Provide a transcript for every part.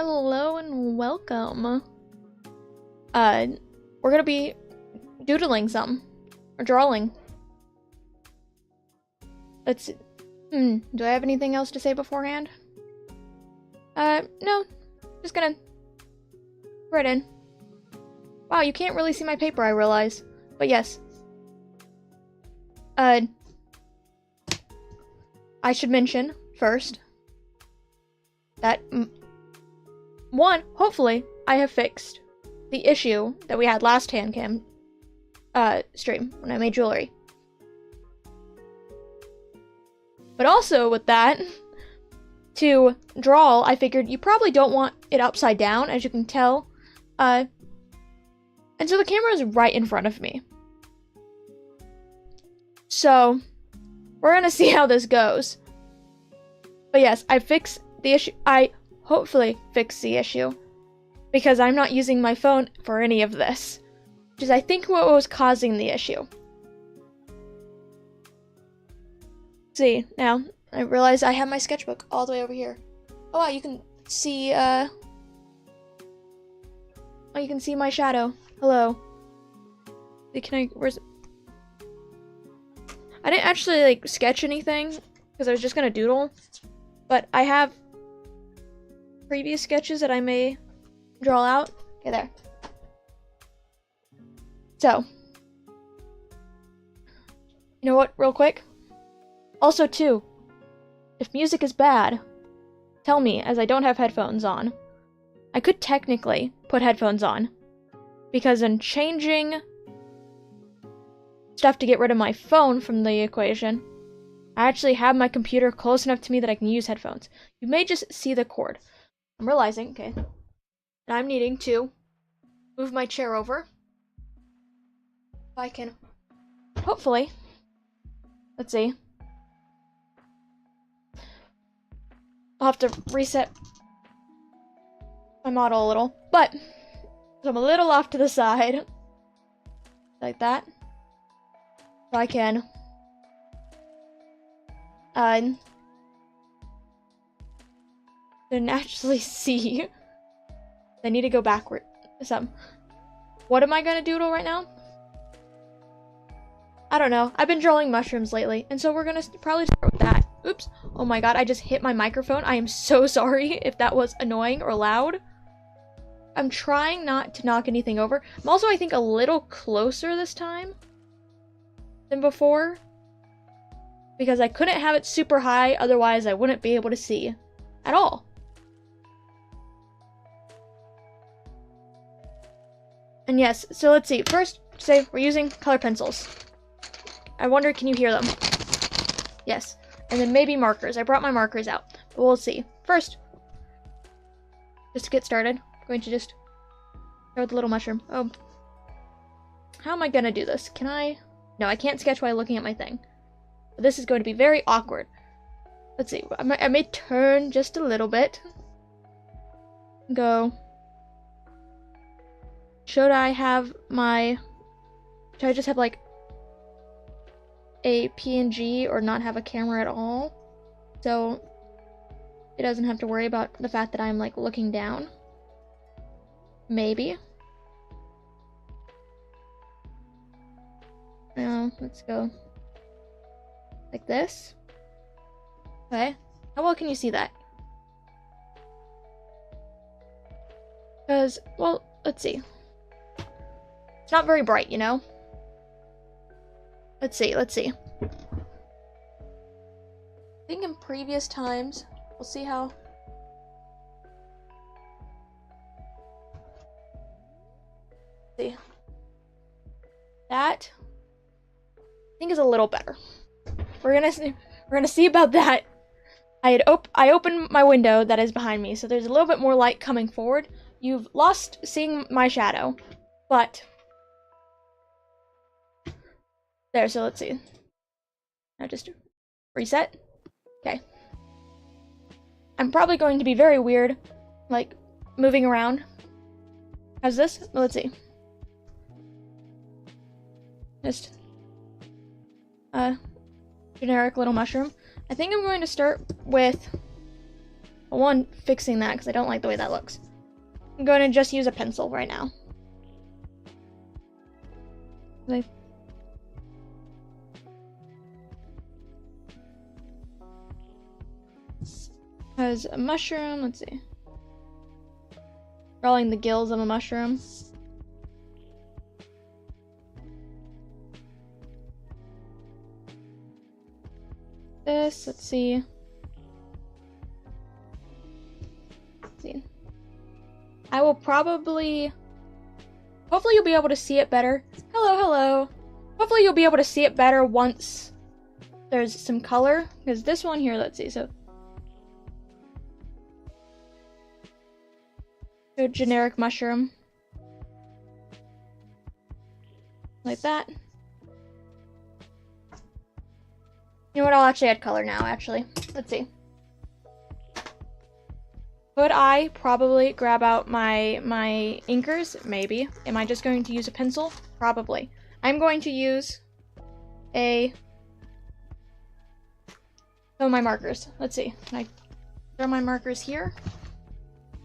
Hello and welcome. We're gonna be doodling some, or drawing. Let's see. Do I have anything else to say beforehand? No. Just gonna right in. Wow, you can't really see my paper, I realize. But yes. I should mention first that one, hopefully, I have fixed the issue that we had last Handcam stream when I made jewelry. But also with that, to draw, I figured you probably don't want it upside down, as you can tell. And so the camera is right in front of me. So, we're gonna see how this goes. But yes, I fixed the issue. I hopefully fix the issue, because I'm not using my phone for any of this, which is I think what was causing the issue. See, now I realize I have my sketchbook all the way over here. Oh wow, you can see oh, you can see my shadow. Hello. Where's I didn't actually like sketch anything because I was just gonna doodle, but I have previous sketches that I may draw out. Okay, there. So, you know what, real quick? Also, too, if music is bad, tell me, as I don't have headphones on. I could technically put headphones on, because in changing stuff to get rid of my phone from the equation, I actually have my computer close enough to me that I can use headphones. You may just see the cord. I'm realizing, okay, and I'm needing to move my chair over. If I can, hopefully, let's see. I'll have to reset my model a little, but I'm a little off to the side, like that, so I can, didn't actually see. I need to go backward some. What am I gonna doodle right now? I don't know. I've been drawing mushrooms lately, and so we're gonna probably start with that. Oops. Oh my god, I just hit my microphone. I am so sorry if that was annoying or loud. I'm trying not to knock anything over. I'm also, I think, a little closer this time than before, because I couldn't have it super high, otherwise I wouldn't be able to see at all. And yes, so let's see. First, say we're using color pencils. I wonder, can you hear them? Yes. And then maybe markers. I brought my markers out, but we'll see. First, just to get started, I'm going to just start with the little mushroom. Oh. How am I gonna do this? Can I? No, I can't sketch while looking at my thing. But this is going to be very awkward. Let's see. I may turn just a little bit. Go. Should I have my... Should I just have, like, a PNG or not have a camera at all? So it doesn't have to worry about the fact that I'm, like, looking down. Maybe. Now, let's go like this. Okay. How well can you see that? Because, well, let's see. It's not very bright, you know? Let's see. I think in previous times, we'll see how... See. That, I think, is a little better. We're gonna see about that. I opened my window that is behind me, so there's a little bit more light coming forward. You've lost seeing my shadow, but there, so let's see. Now just reset. Okay. I'm probably going to be very weird, like, moving around. How's this? Well, let's see. Just, generic little mushroom. I think I'm going to start with One, fixing that because I don't like the way that looks. I'm going to just use a pencil right now. Has a mushroom, let's see. Drawing the gills of a mushroom. This, let's see. Let's see. I will probably... Hopefully you'll be able to see it better. Hello, hello. Hopefully you'll be able to see it better once there's some color. Because this one here, let's see, so... A generic mushroom. Like that. You know what, I'll actually add color now, actually. Let's see. Could I probably grab out my inkers? Maybe. Am I just going to use a pencil? Probably. I'm going to use some of my markers. Let's see. Can I throw my markers here?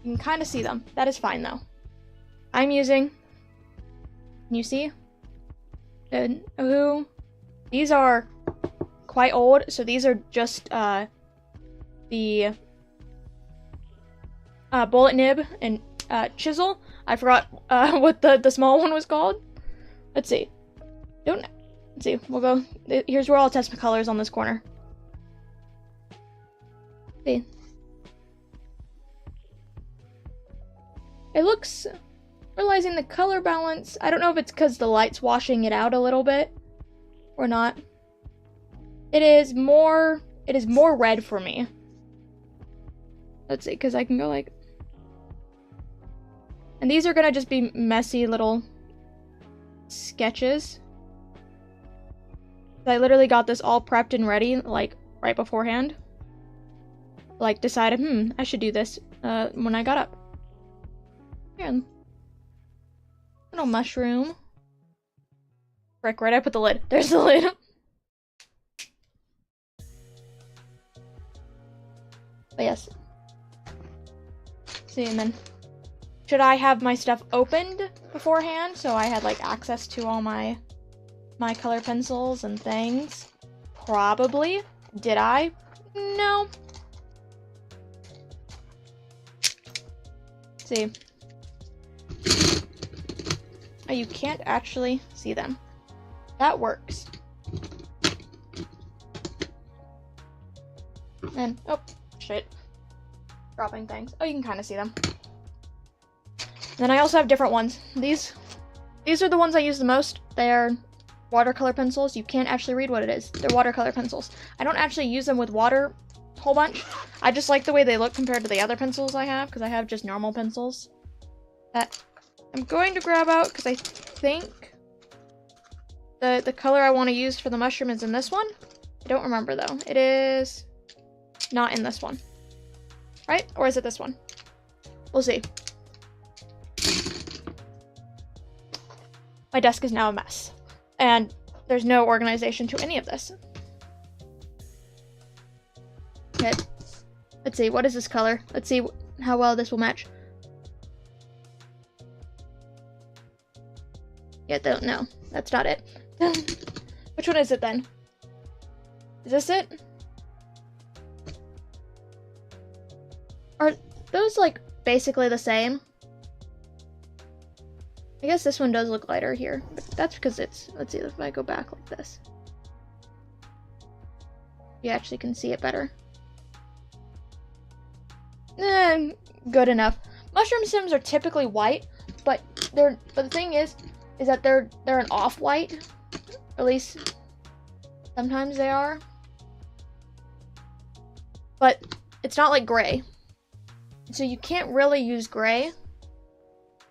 You can kind of see them. That is fine, though. I'm using... Can you see? These are quite old, so these are just the bullet nib and chisel. I forgot what the small one was called. Let's see. Let's see. We'll go. Here's where I'll test my colors on this corner. See. It looks, realizing the color balance, I don't know if it's because the light's washing it out a little bit or not. It is more red for me. Let's see, because I can go like, and these are gonna just be messy little sketches. I literally got this all prepped and ready like right beforehand. Like decided, I should do this when I got up. Here, little mushroom. Frick, right? I put the lid. There's the lid. But yes. See, and then should I have my stuff opened beforehand so I had like access to all my color pencils and things? Probably. Did I? No. Let's see. Oh, you can't actually see them. That works. And, oh, shit. Dropping things. Oh, you can kind of see them. Then I also have different ones. These are the ones I use the most. They're watercolor pencils. You can't actually read what it is. They're watercolor pencils. I don't actually use them with water a whole bunch. I just like the way they look compared to the other pencils I have, because I have just normal pencils. That I'm going to grab out, because I think the color I want to use for the mushroom is in this one. I don't remember, though. It is not in this one. Right? Or is it this one? We'll see. My desk is now a mess. And there's no organization to any of this. Okay. Let's see. What is this color? Let's see how well this will match. Yeah, no. That's not it. Which one is it then? Is this it? Are those like basically the same? I guess this one does look lighter here, but that's because it's, let's see if I go back like this. You actually can see it better. Good enough. Mushroom sims are typically white, but the thing is that they're an off-white. At least sometimes they are. But it's not like gray. So you can't really use gray.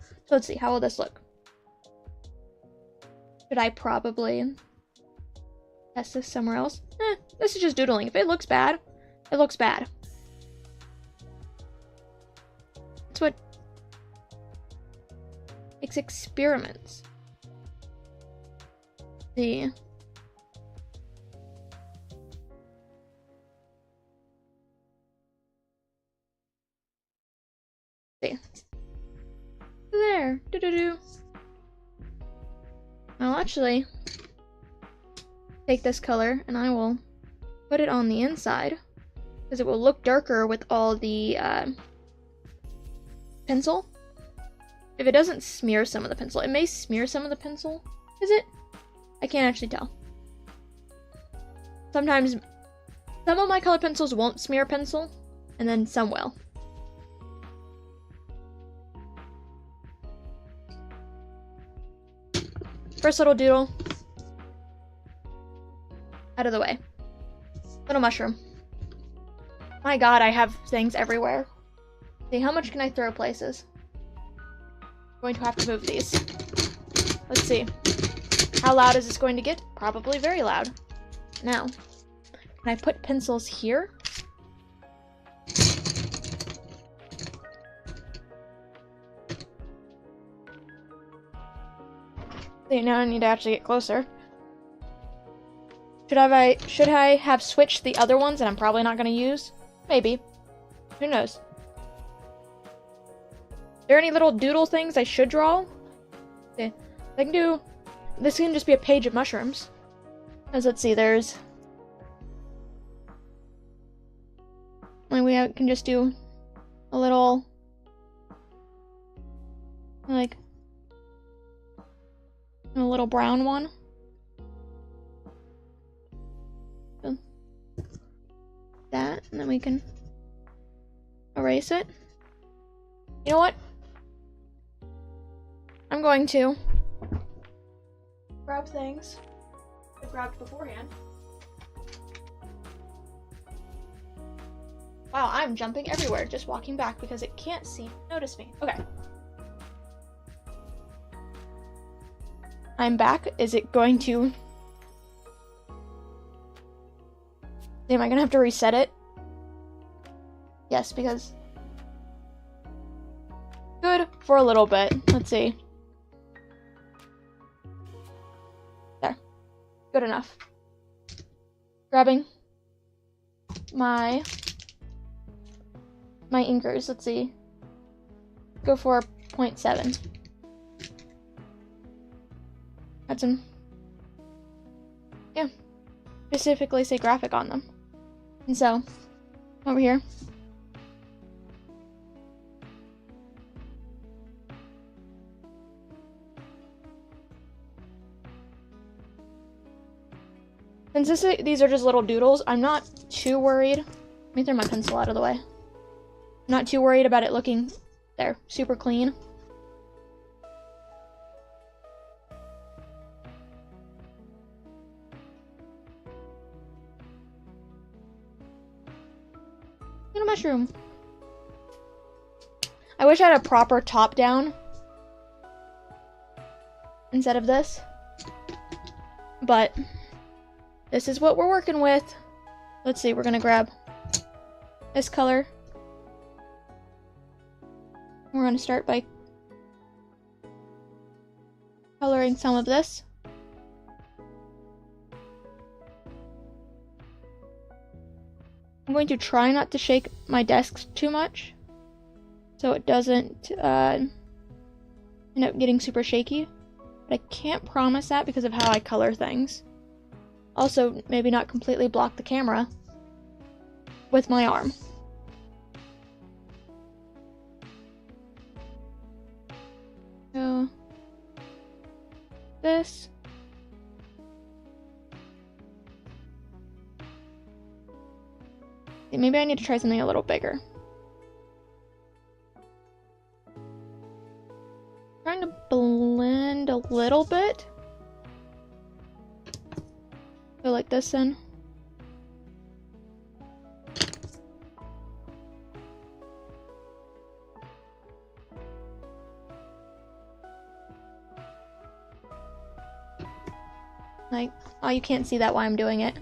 So let's see, how will this look? Should I probably test this somewhere else? This is just doodling. If it looks bad, it looks bad. That's what makes experiments. See. there. Do-do-do. I'll actually take this color and I will put it on the inside because it will look darker with all the pencil. If it doesn't smear some of the pencil, it may smear some of the pencil. Is it? I can't actually tell. Sometimes some of my colored pencils won't smear pencil, and then some will. First little doodle. Out of the way. Little mushroom. My god, I have things everywhere. See, how much can I throw places? I'm going to have to move these. Let's see. How loud is this going to get? Probably very loud. Now, can I put pencils here? See, now I need to actually get closer. Should I have switched the other ones that I'm probably not going to use? Maybe. Who knows? Are there any little doodle things I should draw? Okay. I can do... This can just be a page of mushrooms. Because let's see, there's... Like, we can just do a little... Like... A little brown one. So, that, and then we can erase it. You know what? I'm going to grab things I grabbed beforehand. Wow, I'm jumping everywhere, just walking back because it can't notice me. Okay. I'm back. Is it going to... Am I gonna have to reset it? Yes, because... Good for a little bit. Let's see. There. Good enough. Grabbing my inkers. Let's see. Go for 0.7. Add some, yeah, specifically say graphic on them. And so, over here, since these are just little doodles, I'm not too worried. Let me throw my pencil out of the way. I'm not too worried about it looking there, super clean. Little mushroom. I wish I had a proper top down instead of this, but this is what we're working with. Let's see, we're gonna grab this color. We're gonna start by coloring some of this. I'm going to try not to shake my desk too much so it doesn't end up getting super shaky. But I can't promise that because of how I color things. Also, maybe not completely block the camera with my arm. So, this. Maybe I need to try something a little bigger. Trying to blend a little bit. Go like this then. Like, oh, you can't see that while I'm doing it.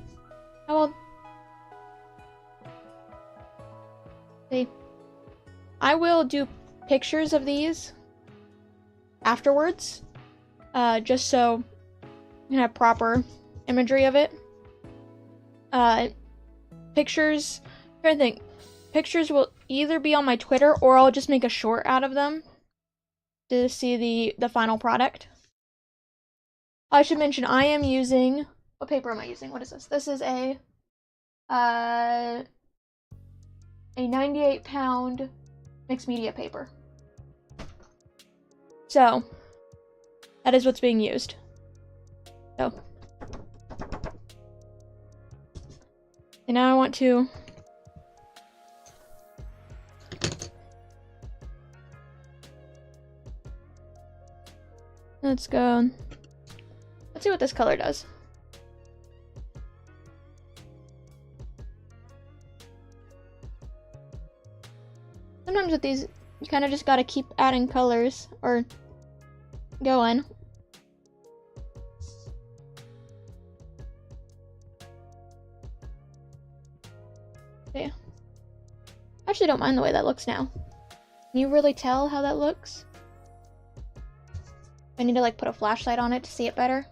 Oh well. See, I will do pictures of these afterwards, just so you can have proper imagery of it. Pictures, I'm trying to think. Pictures will either be on my Twitter or I'll just make a short out of them, to see the final product. I should mention I am using, what paper am I using? What is this? This is a 98-pound mixed media paper. So, that is what's being used. So, and now I want to let's go. Let's see what this color does. Sometimes with these, you kind of just gotta keep adding colors or going. Yeah. I actually don't mind the way that looks now. Can you really tell how that looks? I need to like put a flashlight on it to see it better.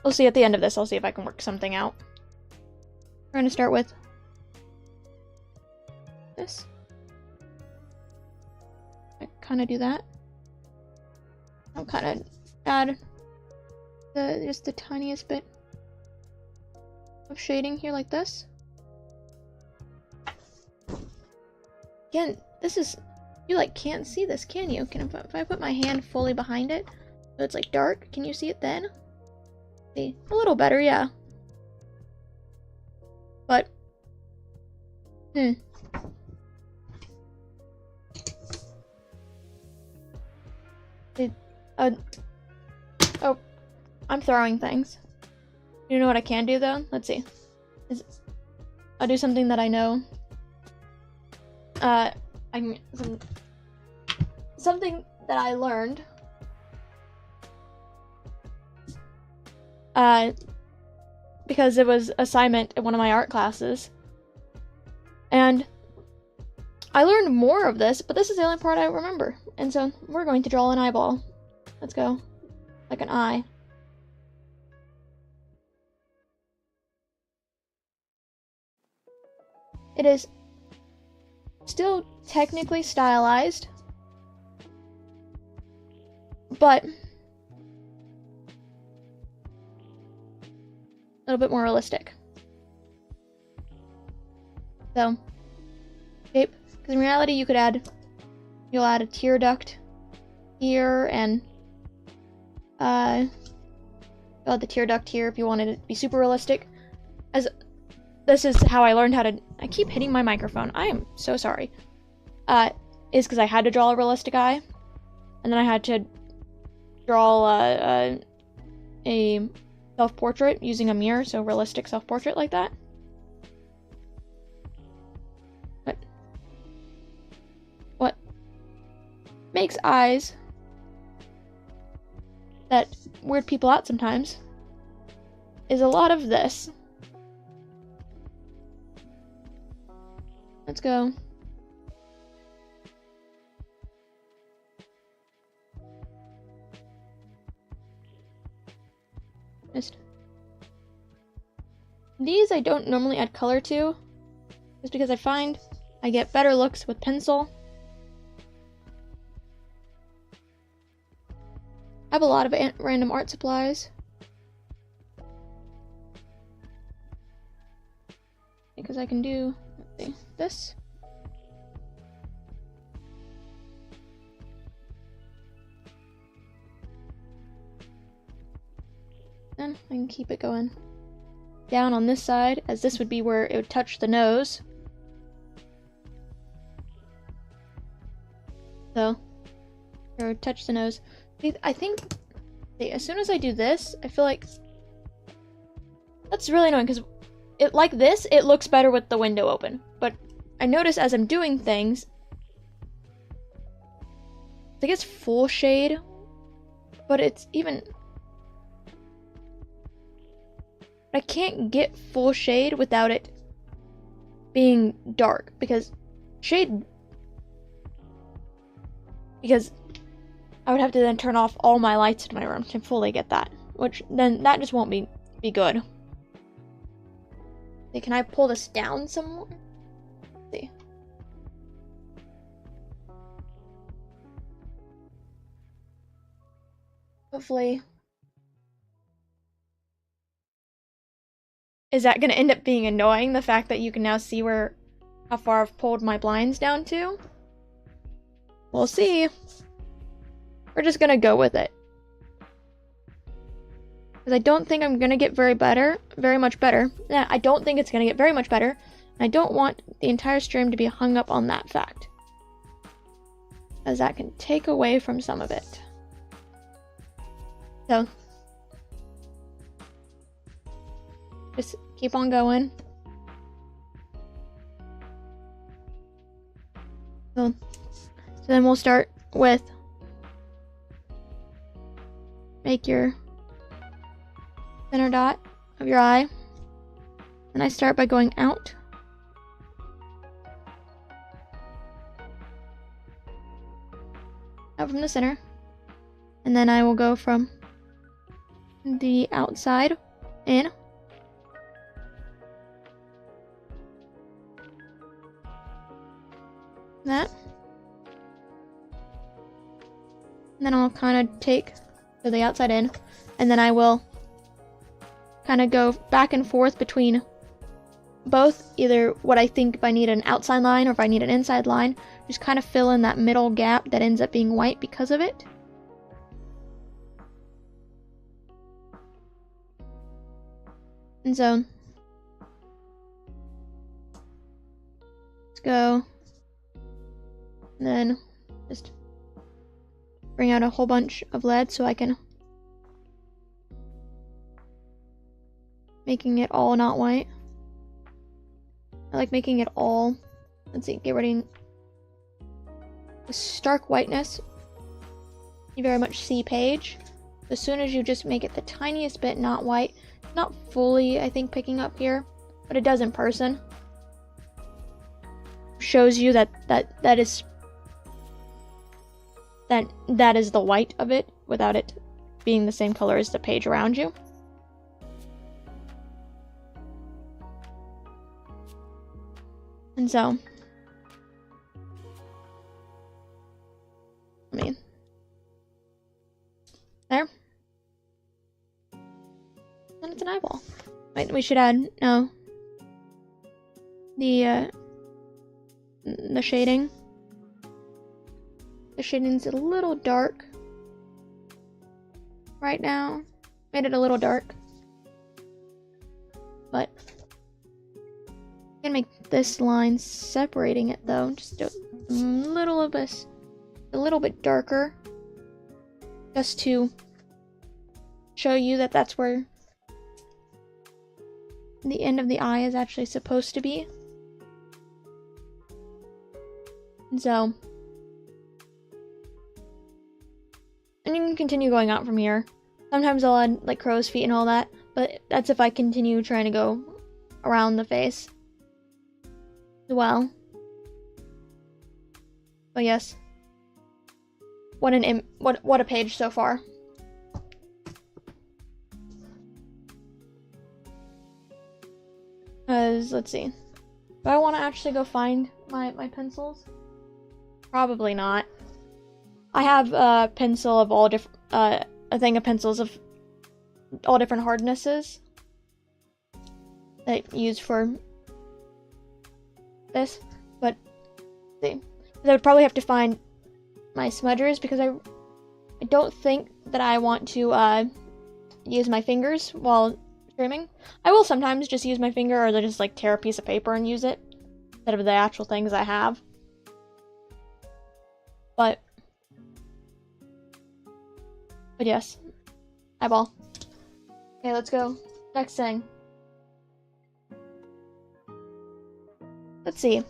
We'll see at the end of this. I'll see if I can work something out. We're going to start with this. I kind of do that. I'll kind of add just the tiniest bit of shading here like this. Again, this is, you like can't see this, can you? If I put my hand fully behind it, so it's like dark, can you see it then? See, a little better, yeah. But, oh, I'm throwing things. You know what I can do though? Let's see. I'll do something that I know. Something that I learned. Because it was assignment in one of my art classes. And I learned more of this, but this is the only part I remember. And so we're going to draw an eyeball. Let's go. Like an eye. It is still technically stylized, but a little bit more realistic. So, shape, because in reality you'll add a tear duct here, and you'll add the tear duct here if you wanted it to be super realistic. This is how I learned how to, I keep hitting my microphone, I am so sorry. Is because I had to draw a realistic eye, and then I had to draw a self-portrait using a mirror, so realistic self-portrait like that. But what makes eyes that weird people out sometimes is a lot of this. Let's go. These I don't normally add color to, just because I find I get better looks with pencil. I have a lot of random art supplies. Because I can do, let's see, this. Then I can keep it going down on this side, as this would be where it would touch the nose. So, it would touch the nose. I think, as soon as I do this, I feel like that's really annoying, because like this, it looks better with the window open. But I notice as I'm doing things, I think it's full shade, but it's even, I can't get full shade without it being dark, because I would have to then turn off all my lights in my room to fully get that, which then that just won't be good. Okay, can I pull this down some more? Let's see. Hopefully. Is that going to end up being annoying, the fact that you can now see how far I've pulled my blinds down to? We'll see. We're just going to go with it. Because I don't think I'm going to get very much better. Yeah, I don't think it's going to get very much better. And I don't want the entire stream to be hung up on that fact, as that can take away from some of it. So, just keep on going. So then we'll start with make your center dot of your eye. And I start by going out. Out from the center. And then I will go from the outside in. That. And then I'll kind of take the outside in, and then I will kind of go back and forth between both, either what I think if I need an outside line or if I need an inside line, just kind of fill in that middle gap that ends up being white because of it. And so, let's go, and then just bring out a whole bunch of lead so I can making it all not white. I like making it all, let's see, get rid of the stark whiteness. You very much see page. As soon as you just make it the tiniest bit not white, not fully, I think, picking up here, but it does in person. Shows you that is the white of it without it being the same color as the page around you. And so, I mean, there. And it's an eyeball. Wait, we should add, no, the shading. The shading's a little dark right now. Made it a little dark. But I'm gonna make this line separating it though, just a little bit darker, just to show you that that's where the end of the eye is actually supposed to be. And so, and you can continue going out from here. Sometimes I'll add like crow's feet and all that, but that's if I continue trying to go around the face as well. But yes, what a page so far. Let's see, do I want to actually go find my pencils? Probably not. I have a pencil of all different, a thing of pencils of all different hardnesses that I use for this, but see, I would probably have to find my smudgers because I don't think that I want to use my fingers while streaming. I will sometimes just use my finger, or just like tear a piece of paper and use it instead of the actual things I have. But yes, eyeball. Okay, let's go. Next thing. Let's see.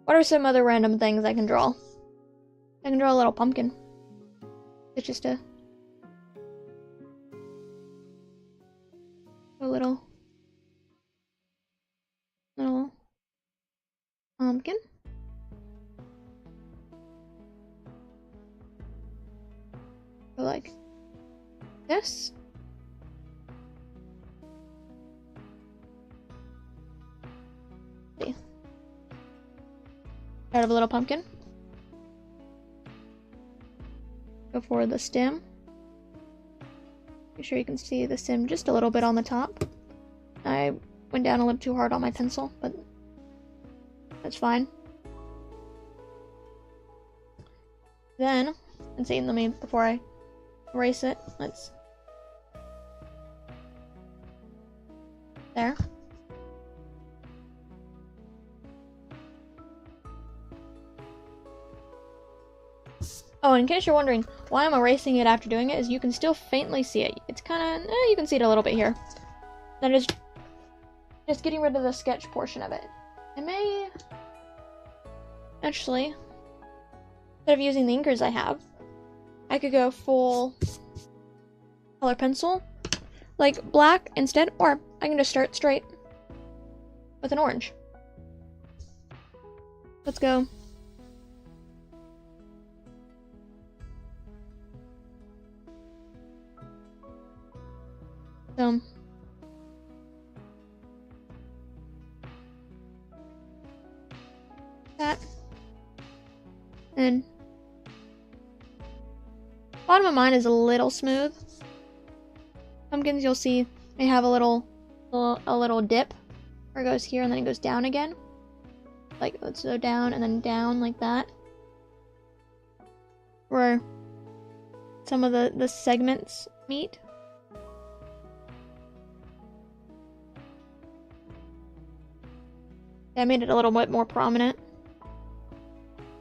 What are some other random things I can draw? I can draw a little pumpkin. It's just a little pumpkin. Go like this. See. Out of a little pumpkin. Go for the stem. Make sure you can see the sim just a little bit on the top. I went down a little too hard on my pencil, but that's fine. Then, let's see, let me, before I erase it, let's, there. Oh, in case you're wondering why I'm erasing it after doing it, is you can still faintly see it. It's kind of, you can see it a little bit here. That is just getting rid of the sketch portion of it. I may, actually, instead of using the inkers I have, I could go full color pencil, like black instead, or I can just start straight with an orange. Let's go. So, that, and bottom of mine is a little smooth. Pumpkins, you'll see they have a little dip where it goes here and then it goes down again. Like, let's go down and then down like that. Where some of the segments meet. I made it a little bit more prominent.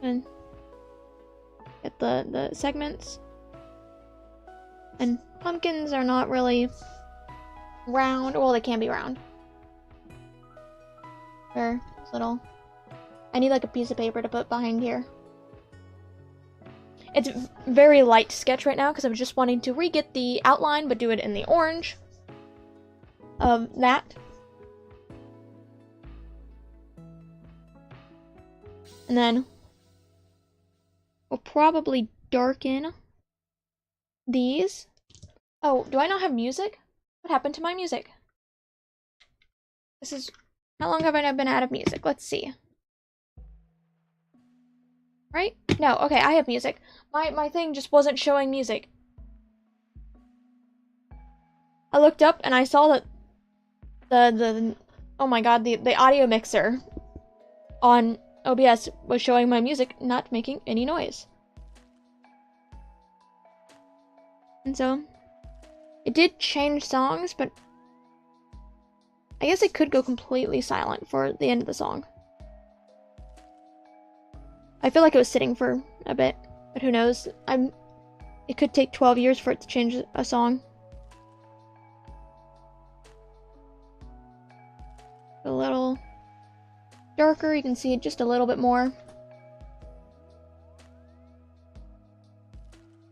And get the segments. And pumpkins are not really round. Well, they can be round. They're little. I need like a piece of paper to put behind here. It's very light sketch right now because I'm just wanting to re-get the outline but do it in the orange of that. And then we'll probably darken these. Oh, do I not have music? What happened to my music? This is, how long have I been out of music? Let's see. Right? No, okay, I have music. My thing just wasn't showing music. I looked up and I saw that the oh my god, the audio mixer on OBS was showing my music not making any noise. And so, it did change songs, but I guess it could go completely silent for the end of the song. I feel like it was sitting for a bit, but who knows? It could take 12 years for it to change a song. A little darker, you can see it just a little bit more.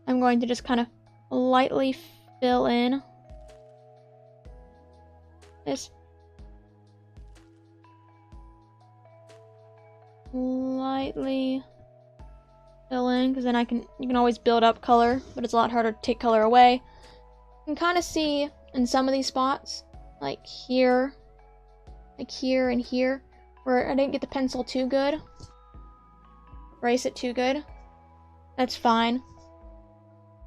I'm going to just kind of lightly fill in this. Lightly fill in, because then you can always build up color, but it's a lot harder to take color away. You can kind of see in some of these spots, like here and here, where I didn't get the pencil too good, erase it too good. That's fine.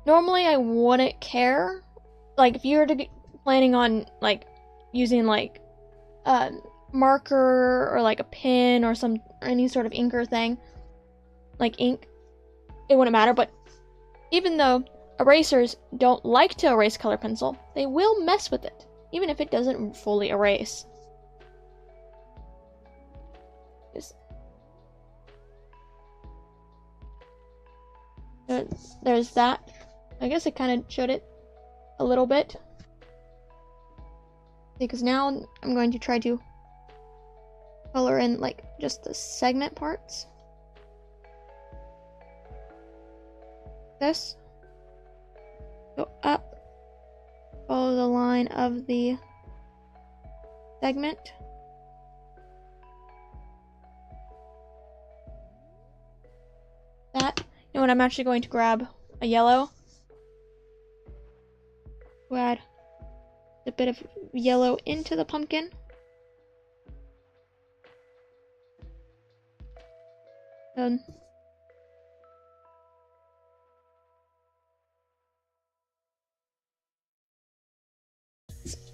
Normally I wouldn't care, like if you were to be planning on like using like marker or like a pen or any sort of inker thing, like ink, it wouldn't matter. But even though erasers don't like to erase color pencil, they will mess with it, even if it doesn't fully erase. There's that. I guess it kind of showed it a little bit. Because now I'm going to try to color in like just the segment parts. This. Go up. Follow the line of the segment. That. You know what, I'm actually going to grab a yellow. We'll add a bit of yellow into the pumpkin. Done.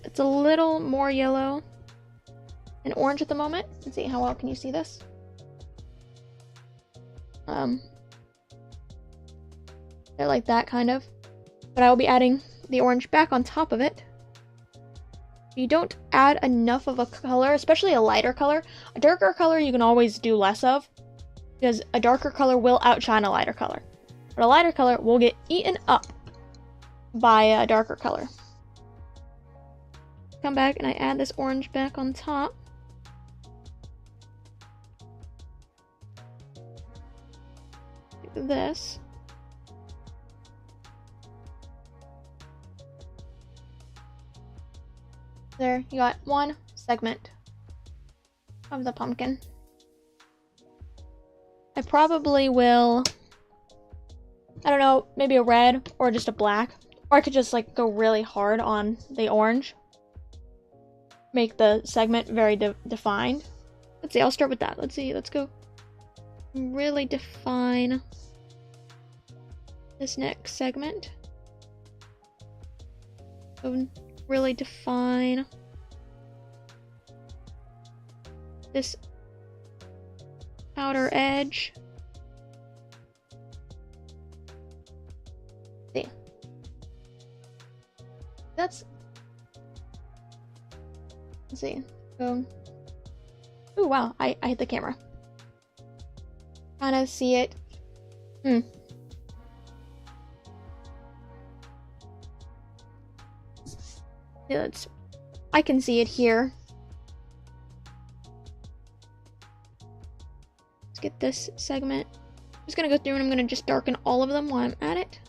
it's a little more yellow and orange at the moment. Let's see, how well can you see this? They're like that, kind of. But I will be adding the orange back on top of it. If you don't add enough of a color, especially a lighter color, a darker color you can always do less of, because a darker color will outshine a lighter color. But a lighter color will get eaten up by a darker color. Come back and I add this orange back on top. Like this. There, you got one segment of the pumpkin. I probably will, I don't know, maybe a red or just a black. Or I could just like go really hard on the orange. Make the segment very defined. Let's see, I'll start with that. Let's see, let's go really define this next segment. So really define this outer edge. See, that's, let's see, so, ooh, wow, I hit the camera. Kind of see it. Yeah, I can see it here. Let's get this segment. I'm just gonna go through and I'm gonna just darken all of them while I'm at it.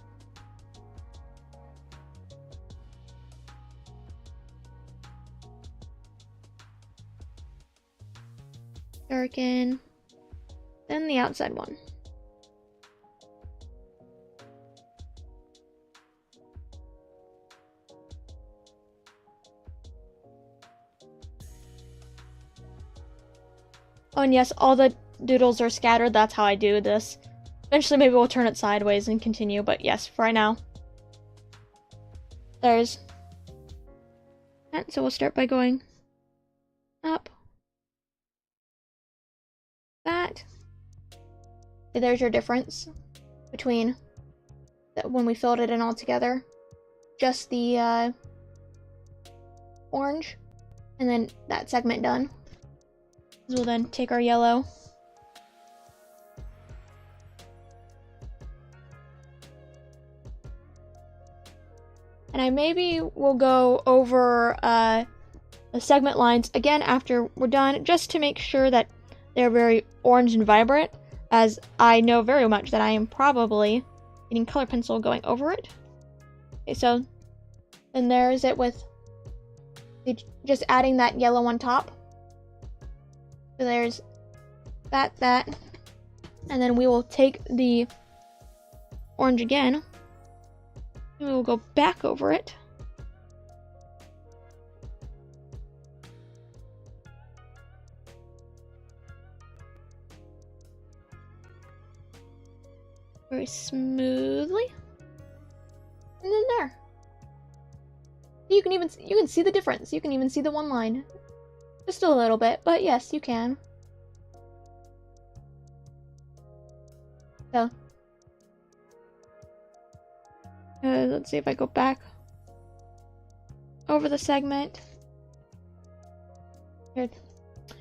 Darken. Then the outside one. Oh, and yes, all the doodles are scattered. That's how I do this. Eventually, maybe we'll turn it sideways and continue, but yes, for right now. There's that. So we'll start by going up. That. So there's your difference between when we filled it in all together. Just the orange, and then that segment done. We'll then take our yellow. And I maybe will go over the segment lines again after we're done, just to make sure that they're very orange and vibrant, as I know very much that I am probably getting color pencil going over it. Okay, so then there's it with just adding that yellow on top. So there's that, and then we will take the orange again, and we will go back over it. Very smoothly. And then there. You can see the difference. You can even see the one line. Just a little bit, but yes, you can. So, let's see if I go back over the segment. Here.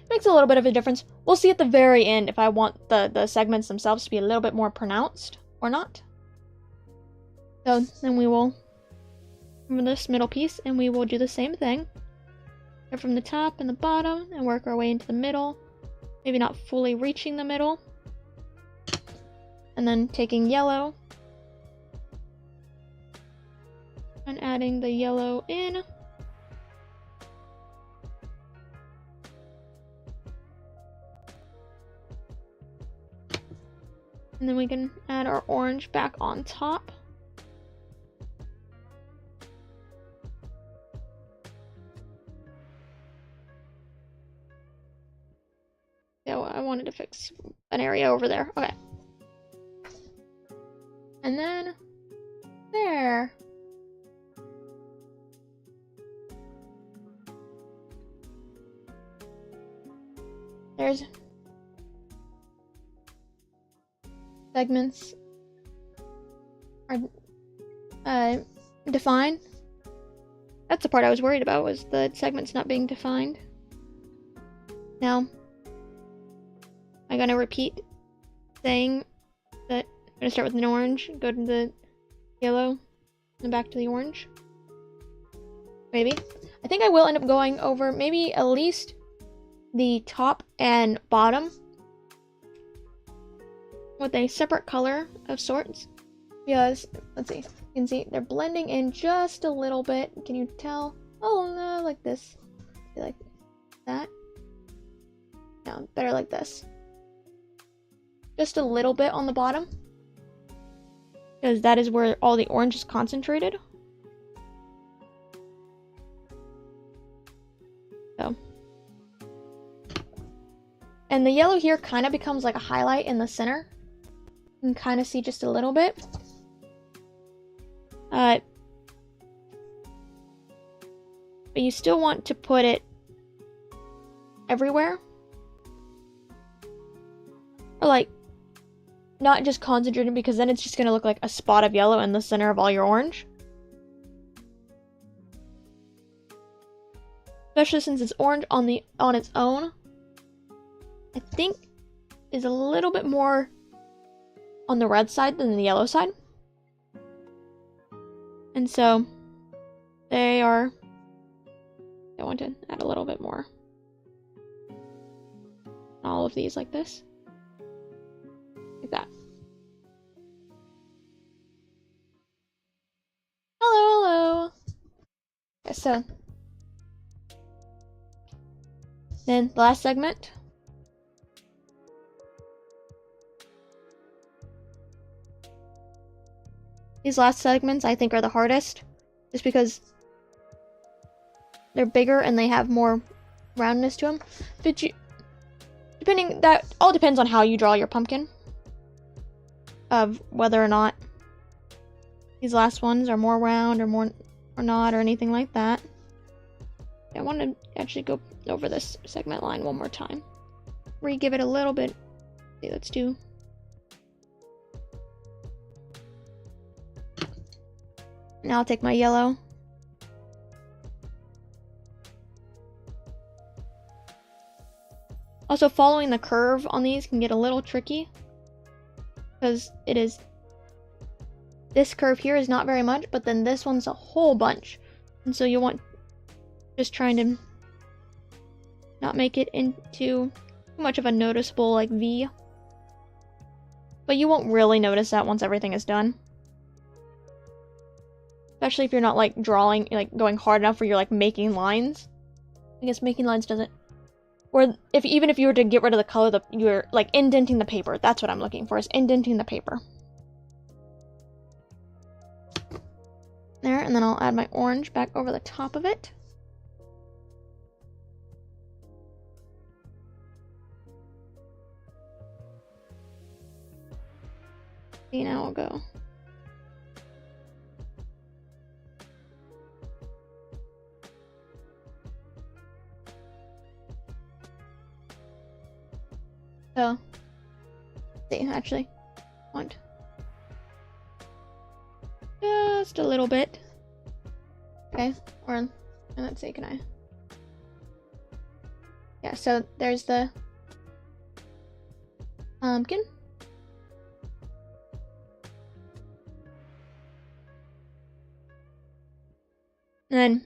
Makes a little bit of a difference. We'll see at the very end if I want the segments themselves to be a little bit more pronounced or not. So then we will remove this middle piece and we will do the same thing. Start from the top and the bottom and work our way into the middle. Maybe not fully reaching the middle. And then taking yellow and adding the yellow in. And then we can add our orange back on top. So I wanted to fix an area over there. Okay. And then there. there's segments are defined. That's the part I was worried about, was the segments not being defined. Now, I'm gonna repeat saying that I'm gonna start with an orange, go to the yellow, and back to the orange. Maybe. I think I will end up going over maybe at least the top and bottom with a separate color of sorts. Because, let's see, you can see they're blending in just a little bit. Can you tell? Oh no, like this. Like that. No, better like this. Just a little bit on the bottom. Because that is where all the orange is concentrated. So. And the yellow here kind of becomes like a highlight in the center. You can kind of see just a little bit. But you still want to put it everywhere. Or like, not just concentrated, because then it's just going to look like a spot of yellow in the center of all your orange. Especially since it's orange on its own. I think is a little bit more on the red side than the yellow side. And so I want to add a little bit more. All of these like this. Like that. Hello. Okay, so then the last segment. These last segments I think are the hardest, just because they're bigger and they have more roundness to them. But that all depends on how you draw your pumpkin, of whether or not these last ones are more round or not, or anything like that. I want to actually go over this segment line one more time. Re-give it a little bit. Okay, let's do. Now I'll take my yellow. Also, following the curve on these can get a little tricky, because this curve here is not very much, but then this one's a whole bunch. And so you want just trying to not make it into too much of a noticeable like V. But you won't really notice that once everything is done. Especially if you're not like drawing, like going hard enough where you're like making lines. I guess making lines doesn't. Or even if you were to get rid of the color, you're like indenting the paper. That's what I'm looking for, is indenting the paper. There, and then I'll add my orange back over the top of it. See, now I'll go. So, see, actually, want just a little bit. Okay, or let's see, can I? Yeah, so there's the pumpkin. And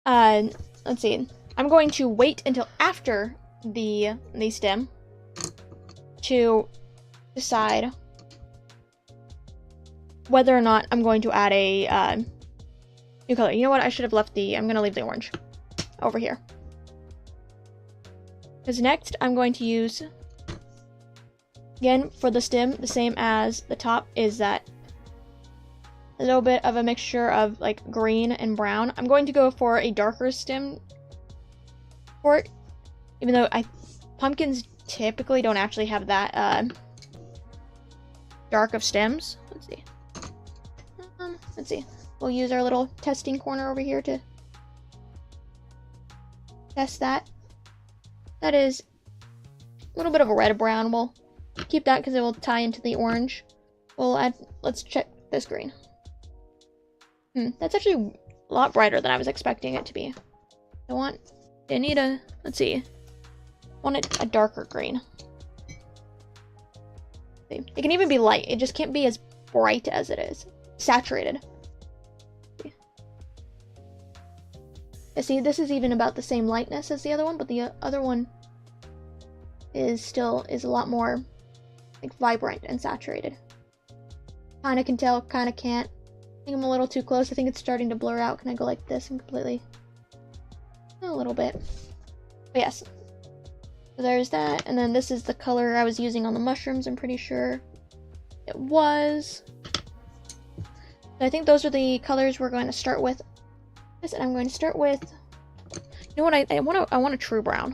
then, let's see, I'm going to wait until after the stem to decide whether or not I'm going to add a new color. You know what? I should have left I'm going to leave the orange over here. Because next I'm going to use, again, for the stem, the same as the top, is that a little bit of a mixture of like green and brown. I'm going to go for a darker stem for it. Even though pumpkins typically don't actually have that dark of stems. Let's see. Let's see. We'll use our little testing corner over here to test that. that is a little bit of a red-brown. We'll keep that because it will tie into the orange. We'll add, let's check this green. That's actually a lot brighter than I was expecting it to be. I need a, let's see. I want a darker green. See, it can even be light. It just can't be as bright as it is. Saturated. See, this is even about the same lightness as the other one, but the other one is a lot more like vibrant and saturated. Kinda can tell, kinda can't. I think I'm a little too close. I think it's starting to blur out. Can I go like this and completely? A little bit. But yes. So there's that, and then this is the color I was using on the mushrooms, I'm pretty sure it was. So I think those are the colors we're going to start with. And I'm going to start with, you know what, I want a true brown.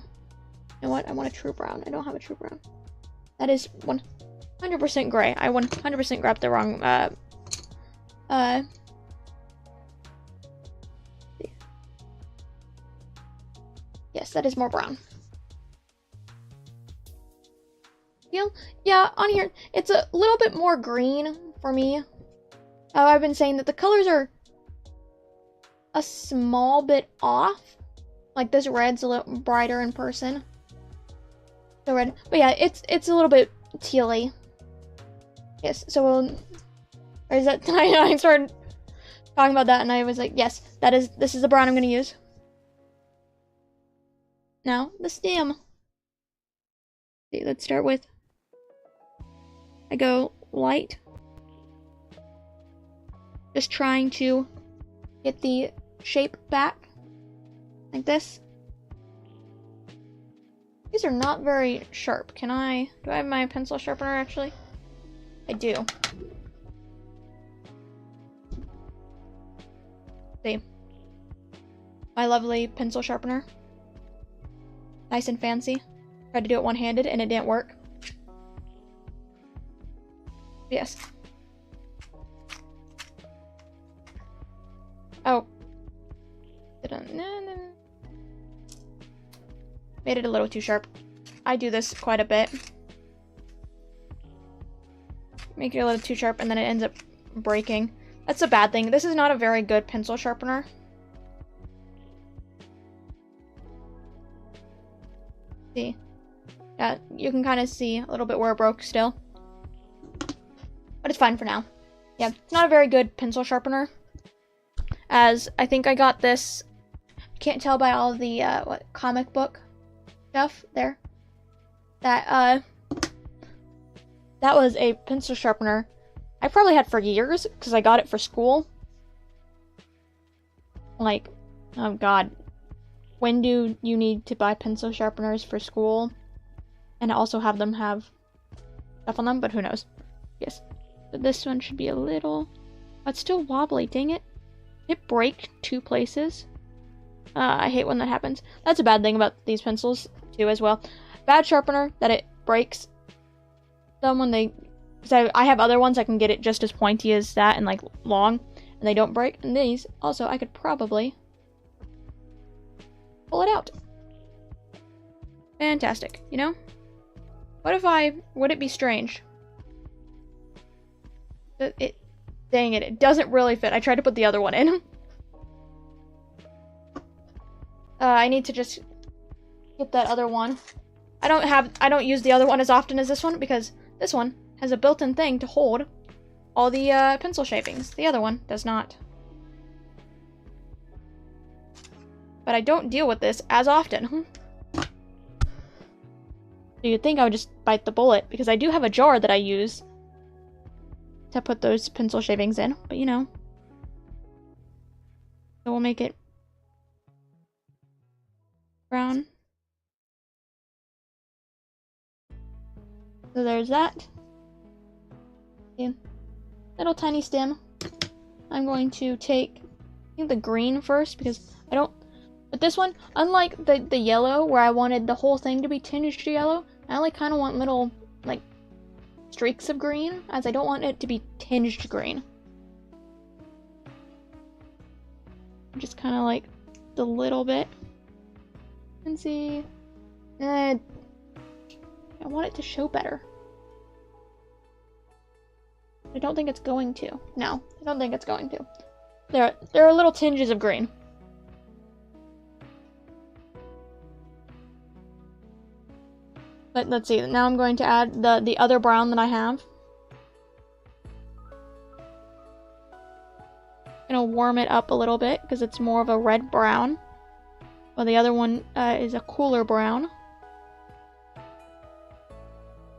You know what, I want a true brown. I don't have a true brown. That is 100% gray. I 100% grabbed the wrong, yes, that is more brown. Yeah, on here, it's a little bit more green for me. I've been saying that the colors are a small bit off. Like this red's a little brighter in person. The red, but yeah, it's a little bit tealy. Yes, so there's that. I started talking about that, and I was like, yes, this is the brown I'm gonna use. Now the stem. Okay, let's start with. I go light. Just trying to get the shape back. Like this. These are not very sharp. Do I have my pencil sharpener actually? I do. See. My lovely pencil sharpener. Nice and fancy. Tried to do it one-handed and it didn't work. Yes. Oh. Made it a little too sharp. I do this quite a bit. Make it a little too sharp and then it ends up breaking. That's a bad thing. This is not a very good pencil sharpener. See? Yeah, you can kind of see a little bit where it broke still. But it's fine for now. Yeah, it's not a very good pencil sharpener. As I think I got this, you can't tell by all the comic book stuff there. That was a pencil sharpener I probably had for years because I got it for school. Like, oh god, when do you need to buy pencil sharpeners for school and also have them have stuff on them? But who knows? Yes. But this one should be a little... Oh, it's still wobbly, dang it. It break 2 places. I hate when that happens. That's a bad thing about these pencils, too, as well. Bad sharpener, that it breaks them when they... Because I have other ones I can get it just as pointy as that and, like, long, and they don't break. And these, also, I could probably pull it out. Fantastic, you know? Would it be strange? Dang it, it doesn't really fit. I tried to put the other one in. I need to just get that other one. I don't use the other one as often as this one because this one has a built-in thing to hold all the pencil shapings. The other one does not. But I don't deal with this as often. So you'd think I would just bite the bullet because I do have a jar that I use to put those pencil shavings in, but you know. So we'll make it brown. So there's that. Okay. Little tiny stem. I'm going to take, I think, the green first because I don't, but this one, unlike the yellow where I wanted the whole thing to be tinged to yellow, I only kind of want little, like, streaks of green, as I don't want it to be tinged green. Just kind of like the little bit. And see. I want it to show better. I don't think it's going to. No, I don't think it's going to. There are little tinges of green. But let's see. Now I'm going to add the other brown that I have. Gonna warm it up a little bit because it's more of a red brown. Well, the other one is a cooler brown.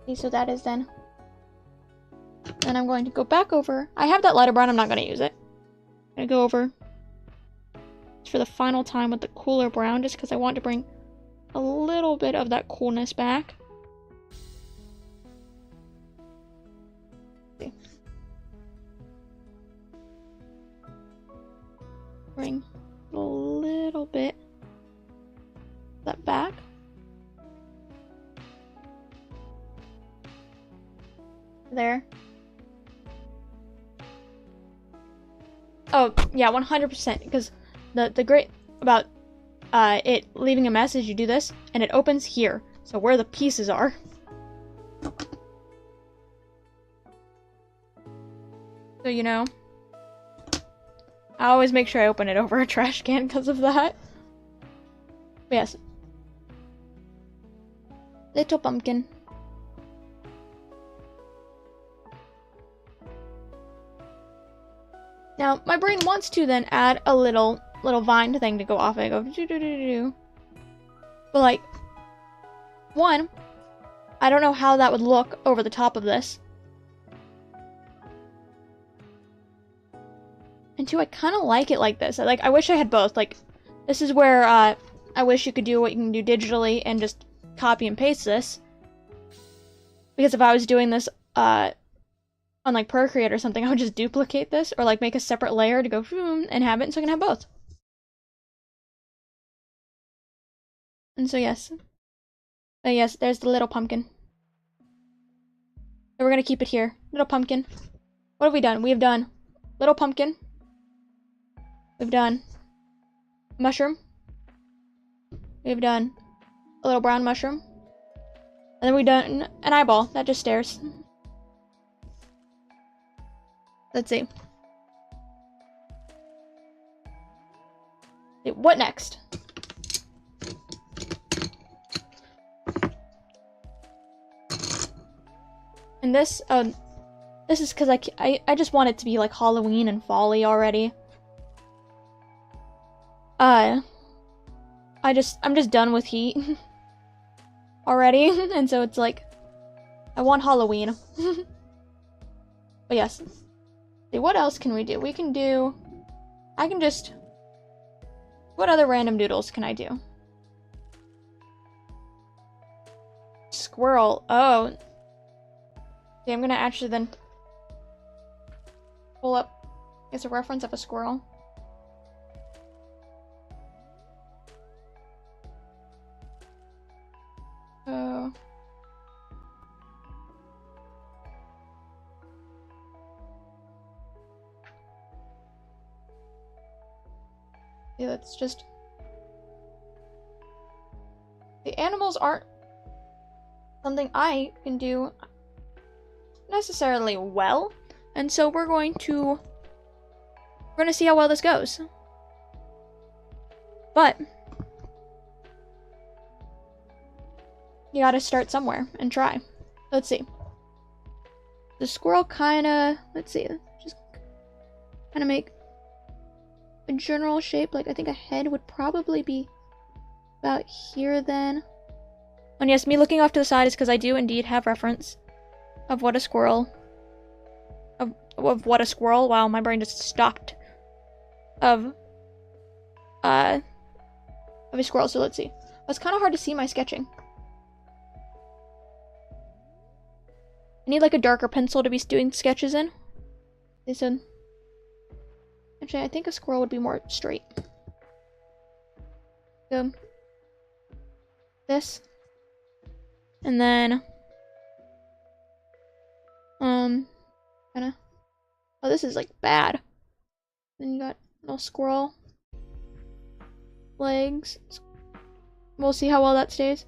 Okay, so that is then. Then I'm going to go back over. I have that lighter brown. I'm not going to use it. I'm going to go over for the final time with the cooler brown just because I want to bring a little bit of that coolness back. Okay. Bring a little bit of that back. There. Oh, yeah, 100%, because the great about it leaving a message, you do this, and it opens here, so where the pieces are. So, you know, I always make sure I open it over a trash can because of that. But yes. Little pumpkin. Now, my brain wants to then add a little vine thing to go off and go do-do-do-do-do. But like, one, I don't know how that would look over the top of this. And two, I kind of like it like this. I wish I had both. Like, this is where I wish you could do what you can do digitally and just copy and paste this. Because if I was doing this on like Procreate or something, I would just duplicate this or like make a separate layer to go and have it, and so I can have both. And so yes. But yes, there's the little pumpkin. So we're gonna keep it here. Little pumpkin. What have we done? We have done little pumpkin. We've done mushroom. We've done a little brown mushroom. And then we've done an eyeball that just stares. Let's see. What next? And this, this is because I just want it to be like Halloween and fall-y already. I'm just done with heat already, and so it's like, I want Halloween. But yes. See, what else can we do? We can do, what other random doodles can I do? Squirrel, oh. See, I'm gonna actually then pull up, I guess, a reference of a squirrel. Oh. Yeah, that's just... The animals aren't something I can do necessarily well, and so we're going to see how well this goes. But you gotta start somewhere and try. Let's see. The squirrel kinda, let's see, just kinda make a general shape. Like, I think a head would probably be about here then. And yes, me looking off to the side is because I do indeed have reference of what a squirrel, of what a squirrel, wow, my brain just stopped, of a squirrel. So let's see. It's kind of hard to see my sketching. I need like a darker pencil to be doing sketches in. So, actually, I think a squirrel would be more straight. So, this. And then, kinda, oh, this is like bad. Then you got a little squirrel legs. We'll see how well that stays.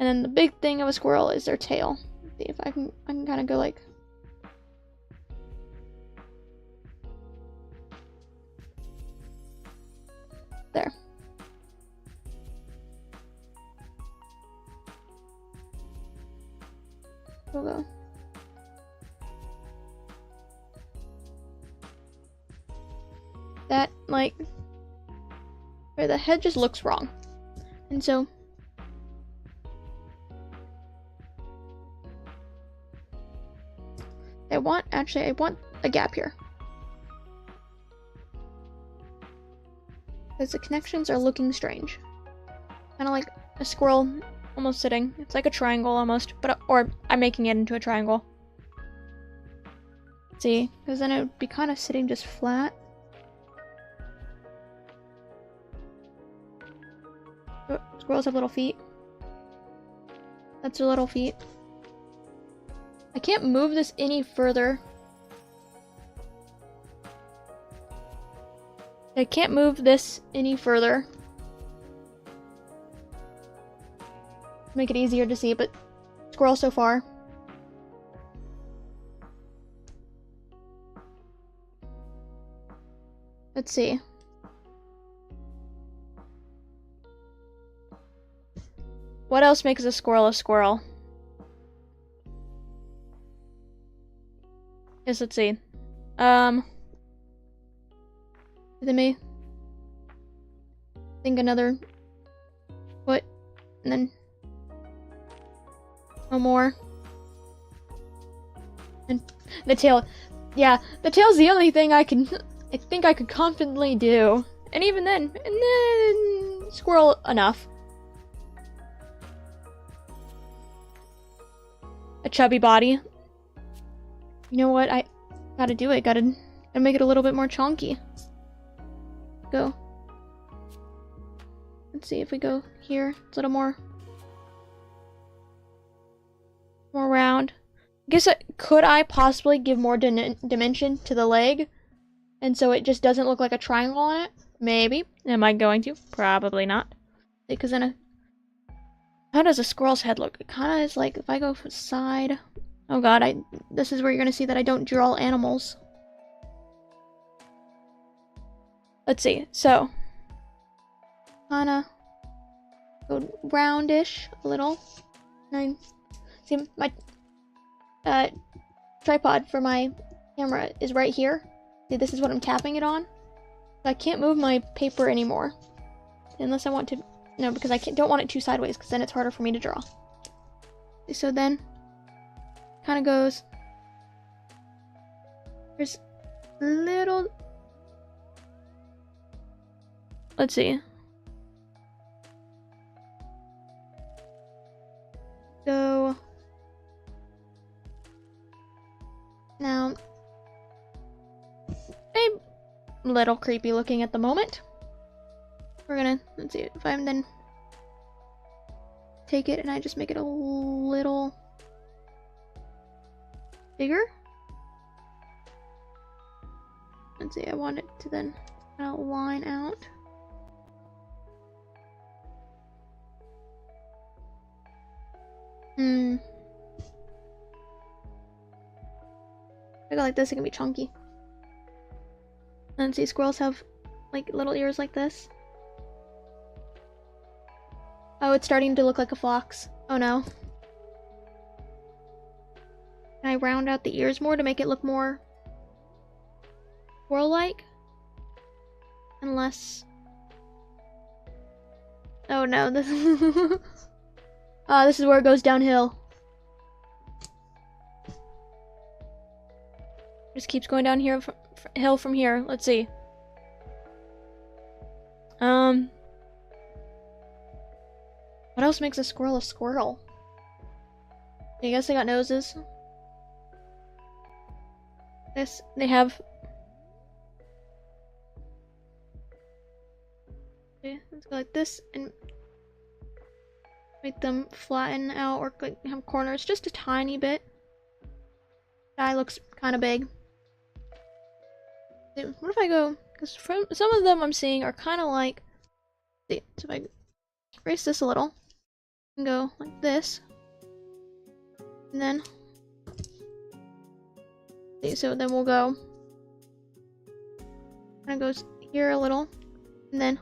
And then the big thing of a squirrel is their tail. Let's see if I can kind of go like there. We'll go. That, like, the head just looks wrong. And so, I want a gap here. Because the connections are looking strange. Kind of like a squirrel almost sitting. It's like a triangle almost, or I'm making it into a triangle. See, because then it would be kind of sitting just flat. Squirrels have little feet. That's their little feet. I can't move this any further. I can't move this any further. Make it easier to see, but squirrel so far. Let's see. What else makes a squirrel a squirrel? Yes, let's see. Then me think another foot, and then no more. And the tail. Yeah, the tail's the only thing I think I could confidently do. And even then, squirrel enough. A chubby body. You know what? I gotta do it. Gotta make it a little bit more chunky. Go. Let's see if we go here. It's a little more round. I guess could I possibly give more dimension to the leg, and so it just doesn't look like a triangle on it? Maybe. Am I going to? Probably not. Because then how does a squirrel's head look? It kind of is like, if I go side. Oh god, this is where you're gonna see that I don't draw animals. Let's see. So, kinda go roundish a little. And see, my tripod for my camera is right here. See, this is what I'm tapping it on. So I can't move my paper anymore, unless I want to. No, because I don't want it too sideways, because then it's harder for me to draw. So then, kind of goes. There's little. Let's see. So now, a little creepy looking at the moment. We're gonna, let's see if I'm then take it and I just make it a little bigger. Let's see, I want it to then kind of line out. I go like this, it can be chunky. And see, squirrels have like little ears like this. Oh, it's starting to look like a fox. Oh no. Can I round out the ears more to make it look more squirrel-like? And less. Oh no, this this is where it goes downhill. Just keeps going down here hill from here. Let's see. What else makes a squirrel a squirrel? I guess they got noses. This, they have. Okay, let's go like this and make them flatten out or like have corners just a tiny bit. Eye looks kind of big. What if I go? Because from some of them I'm seeing are kind of like. See, so if I erase this a little, and go like this. And then, see, so then we'll go, kind of goes here a little, and then,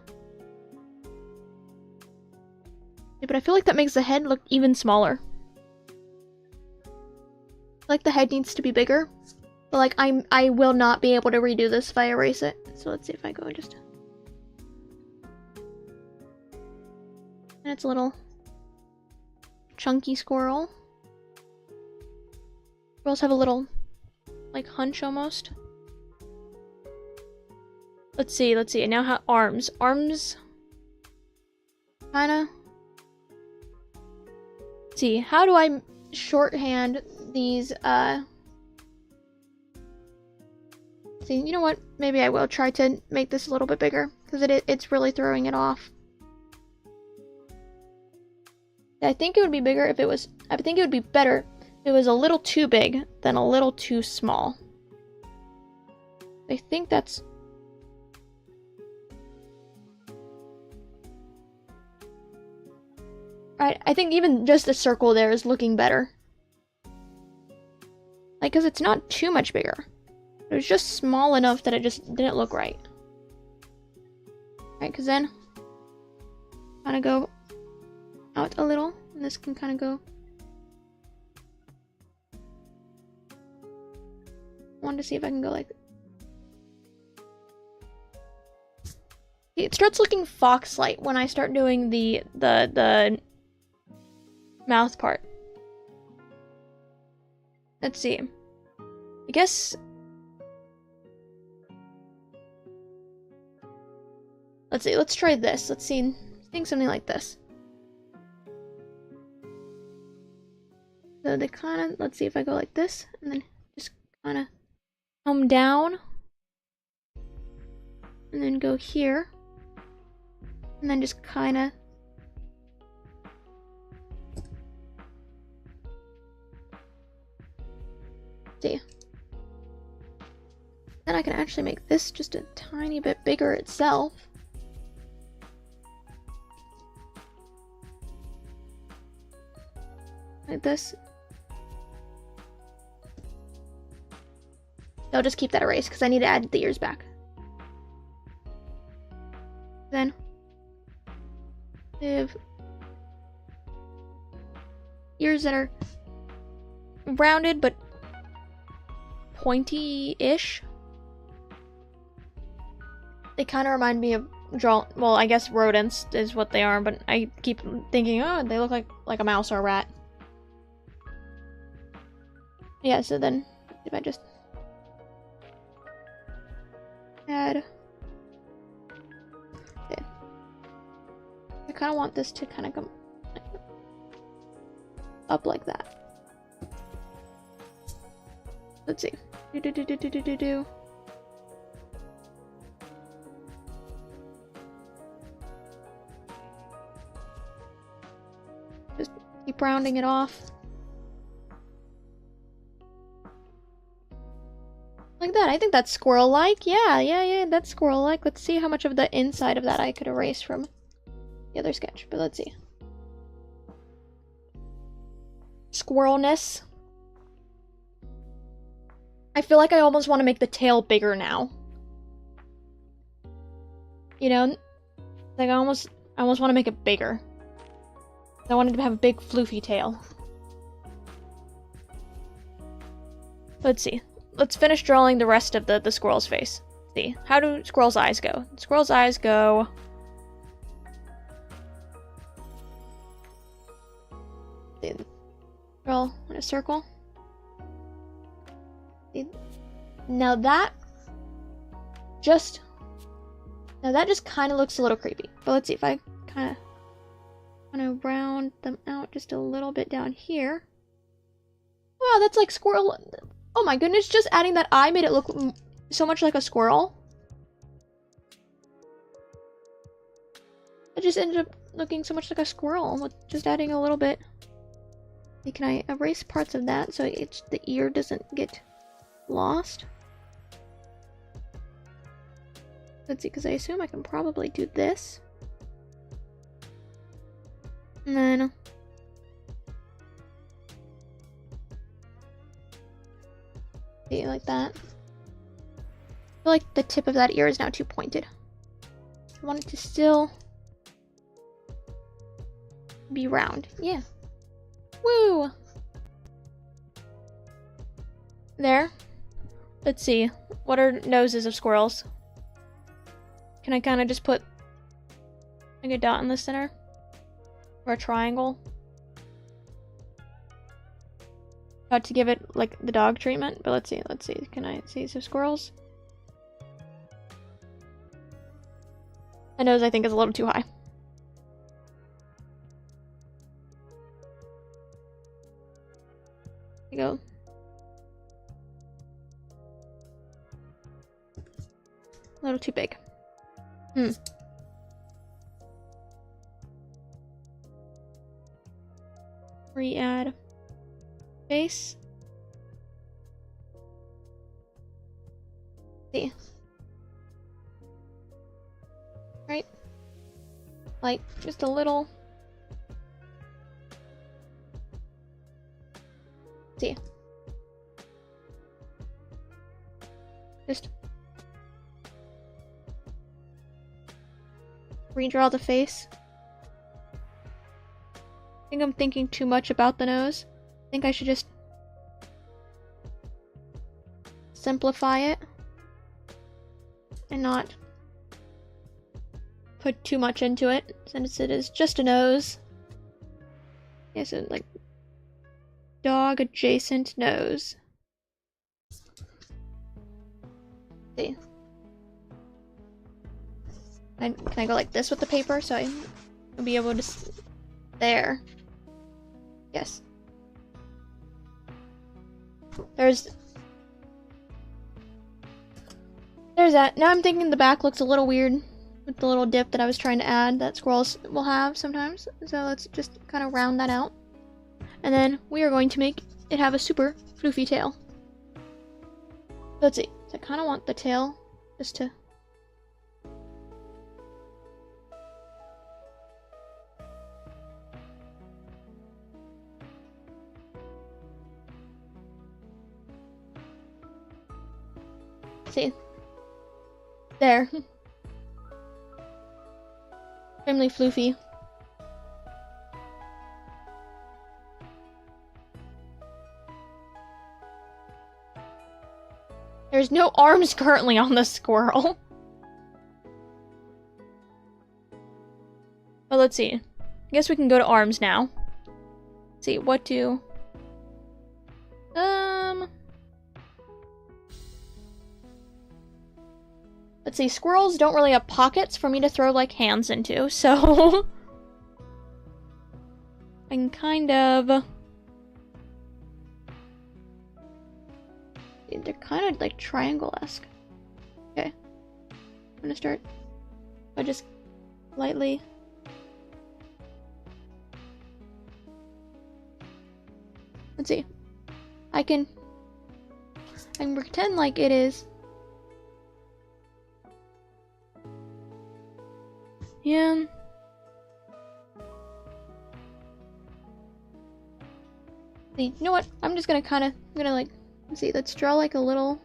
but I feel like that makes the head look even smaller. Like the head needs to be bigger, but like I will not be able to redo this if I erase it. So let's see if I go just, and it's a little chunky squirrel. Squirrels have a little like hunch almost. Let's see. And now how arms kinda. Let's see, how do I shorthand these, see, you know what? Maybe I will try to make this a little bit bigger, because it's really throwing it off. I think it would be bigger if it was, I think it would be better if it was a little too big than a little too small. I think that's... Alright, I think even just a circle there is looking better. Like, because it's not too much bigger. It was just small enough that it just didn't look right. Alright, because then kind of go out a little, and this can kind of go. I wanted to see if I can go like. It starts looking fox-like when I start doing the mouth part. Let's see. I guess. Let's see. Let's try this. Let's see. Seeing something like this. So they kind of. Let's see if I go like this, and then just kind of come down, and then go here, and then just kind of. See. Then I can actually make this just a tiny bit bigger itself. Like this. I'll just keep that erased because I need to add the ears back. Then I have ears that are rounded but pointy-ish. They kind of remind me of well, I guess rodents is what they are, but I keep thinking, oh, they look like a mouse or a rat. Yeah, so then if I just add, okay. I kind of want this to kind of come up like that. Let's see. Do. Just keep rounding it off. Like that. I think that's squirrel-like. Yeah, that's squirrel-like. Let's see how much of the inside of that I could erase from the other sketch. But let's see. Squirrelness. I feel like I almost want to make the tail bigger now. You know? Like I almost want to make it bigger. I wanted to have a big floofy tail. Let's see. Let's finish drawing the rest of the squirrel's face. See, how do squirrel's eyes go? Squirrel's eyes go... See, squirrel in a circle. See, now that just kind of looks a little creepy. But let's see if I kind of round them out just a little bit down here. Wow, that's like squirrel. Oh my goodness, just adding that eye made it look so much like a squirrel. It just ended up looking so much like a squirrel with just adding a little bit. Can I erase parts of that so the ear doesn't get lost? Let's see, because I assume I can probably do this. And then See, like that. I feel like the tip of that ear is now too pointed. I want it to still be round. Yeah. Woo! There. Let's see. What are noses of squirrels? Can I kind of just put like a dot in the center? Or a triangle? About to give it like the dog treatment, but let's see. Can I see some squirrels? The nose I think is a little too high. There you go. A little too big. Re-add face. See. Right? Like, just a little. See. Just redraw the face. I think I'm thinking too much about the nose. I think I should just simplify it and not put too much into it, since it is just a nose. Yeah, so like dog adjacent nose. See. Can I go like this with the paper so I'll be able to there. Yes. There's that. Now I'm thinking the back looks a little weird with the little dip that I was trying to add that squirrels will have sometimes. So let's just kind of round that out. And then we are going to make it have a super floofy tail. Let's see. So I kind of want the tail just to... See. There. Extremely floofy. There's no arms currently on the squirrel. But let's see. I guess we can go to arms now. Let's see, what do... Let's see, squirrels don't really have pockets for me to throw, like, hands into, so... I can kind of... They're kind of, like, triangle-esque. Okay. I'm gonna start by just lightly... Let's see. I can pretend like it is... Yeah. See, you know what? I'm just gonna like, let's see, let's draw like a little...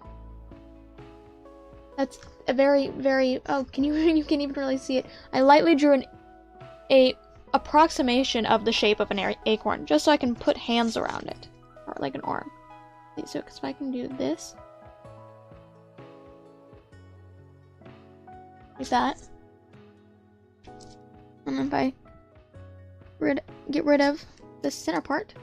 That's a very, very, oh, you can even really see it. I lightly drew a approximation of the shape of an acorn, just so I can put hands around it. Or like an arm. See, so if I can do this. Like that. And then if I get rid of the center part.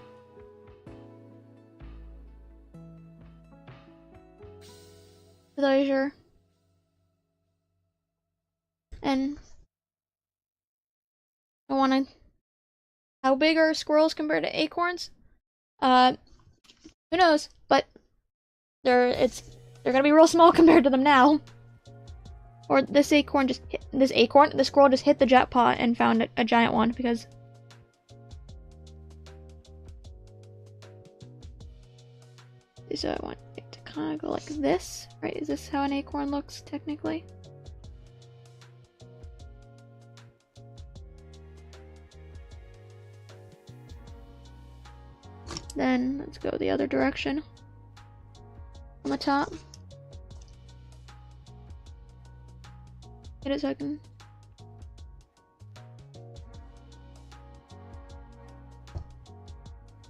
Closure. And I want to... How big are squirrels compared to acorns? Who knows? But they're gonna be real small compared to them now. Or this squirrel just hit the jackpot and found a giant one because... So I want it to kind of go like this, right? Is this how an acorn looks technically? Then let's go the other direction. on the top. Get it so I can...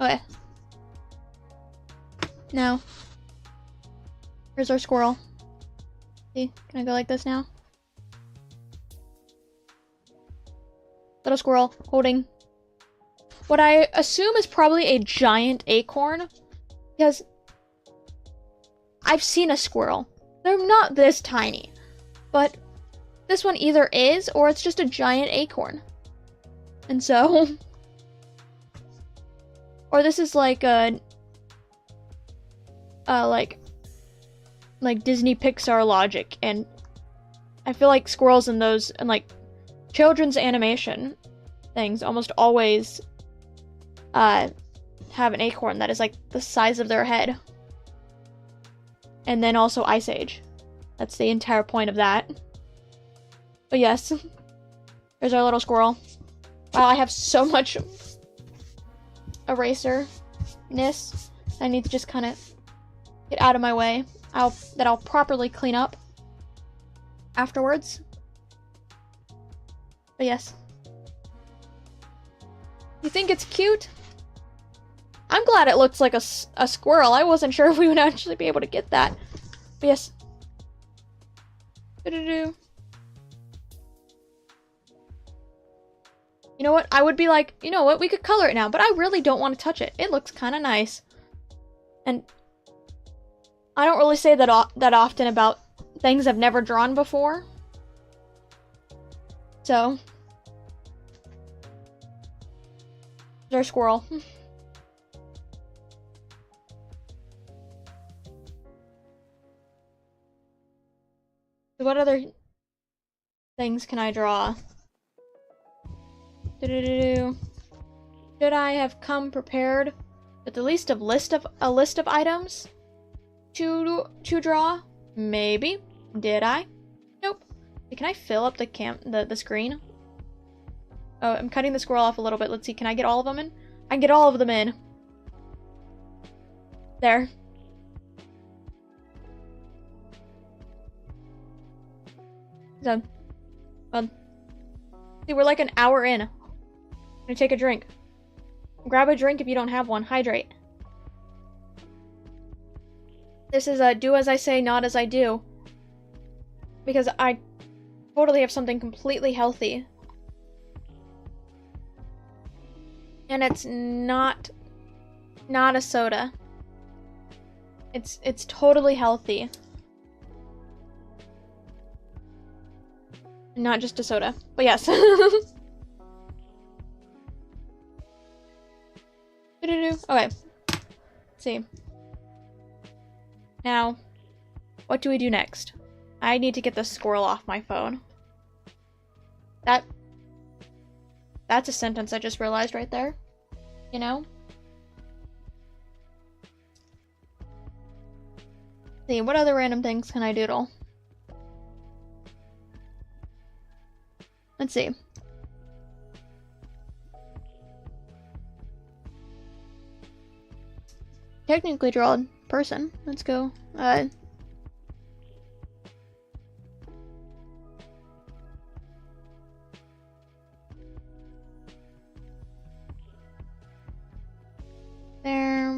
Okay. Now, here's our squirrel. See, can I go like this now? Little squirrel holding what I assume is probably a giant acorn, because I've seen a squirrel. They're not this tiny, but this one either is or it's just a giant acorn. And so, or this is like a like Disney Pixar logic, and I feel like squirrels in those and like children's animation things almost always have an acorn that is like the size of their head. And then also Ice Age. That's the entire point of that. But yes, there's our little squirrel. Wow, I have so much eraser-ness. I need to just kind of get out of my way. I'll properly clean up afterwards. But yes. You think it's cute? I'm glad it looks like a squirrel. I wasn't sure if we would actually be able to get that. But yes. You know what? I would be like, you know what? We could color it now, but I really don't want to touch it. It looks kind of nice. And I don't really say that often about things I've never drawn before. So, there's our squirrel. What other things can I draw? Should I have come prepared with a list of items to draw? Maybe. Did I? Nope. Can I fill up the screen? Oh, I'm cutting the squirrel off a little bit. Let's see. Can I get all of them in? I can get all of them in. There. Done. See, we're like an hour in. I'm gonna take a drink. Grab a drink if you don't have one. Hydrate. This is a do as I say, not as I do. Because I totally have something completely healthy. And it's not a soda. It's totally healthy. Not just a soda. But yes. Okay. Let's see. Now, what do we do next? I need to get the squirrel off my phone. That's a sentence I just realized right there. You know? Let's see, what other random things can I doodle? Let's see. Technically draw a person. Let's go. There,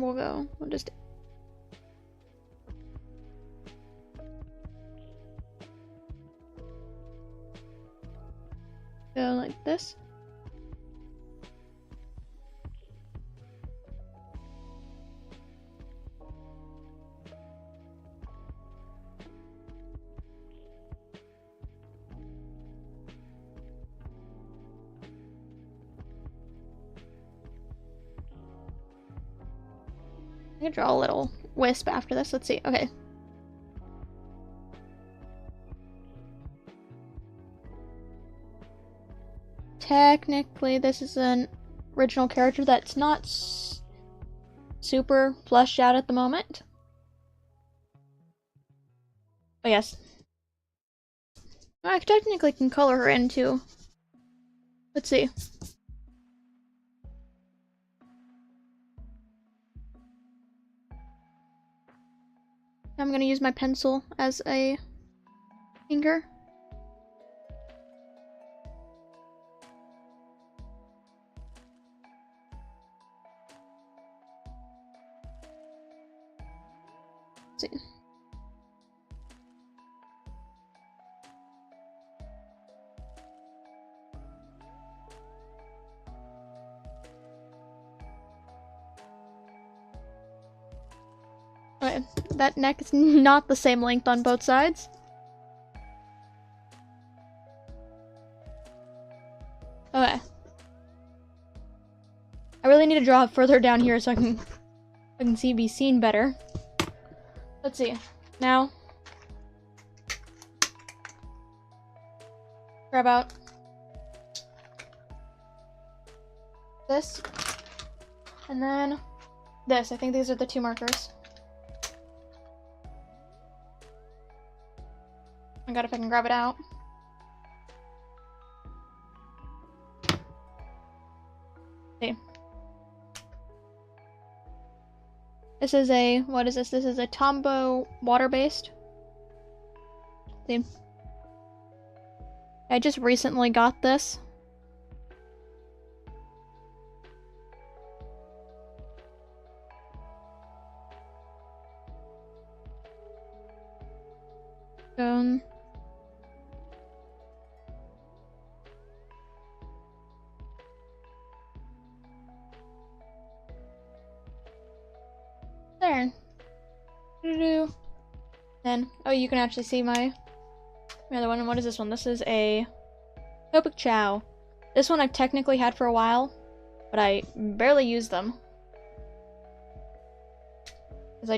we'll go. We'll just... go like this. I can draw a little wisp after this. Let's see. Okay. Technically, this is an original character that's not super fleshed out at the moment. Oh, yes. I technically can color her in, too. Let's see. I'm gonna use my pencil as a finger. Let's see. Okay, that neck is not the same length on both sides. Okay. I really need to draw it further down here so I can be seen better. Let's see. Now, grab out this, and then this. I think these are the two markers. I got if I can grab it out. See. This is a, what is this? This is a Tombow water-based. See. I just recently got this. There. Then, oh, you can actually see my other one. And what is this one? This is a Topic Chow. This one I've technically had for a while, but I barely use them. As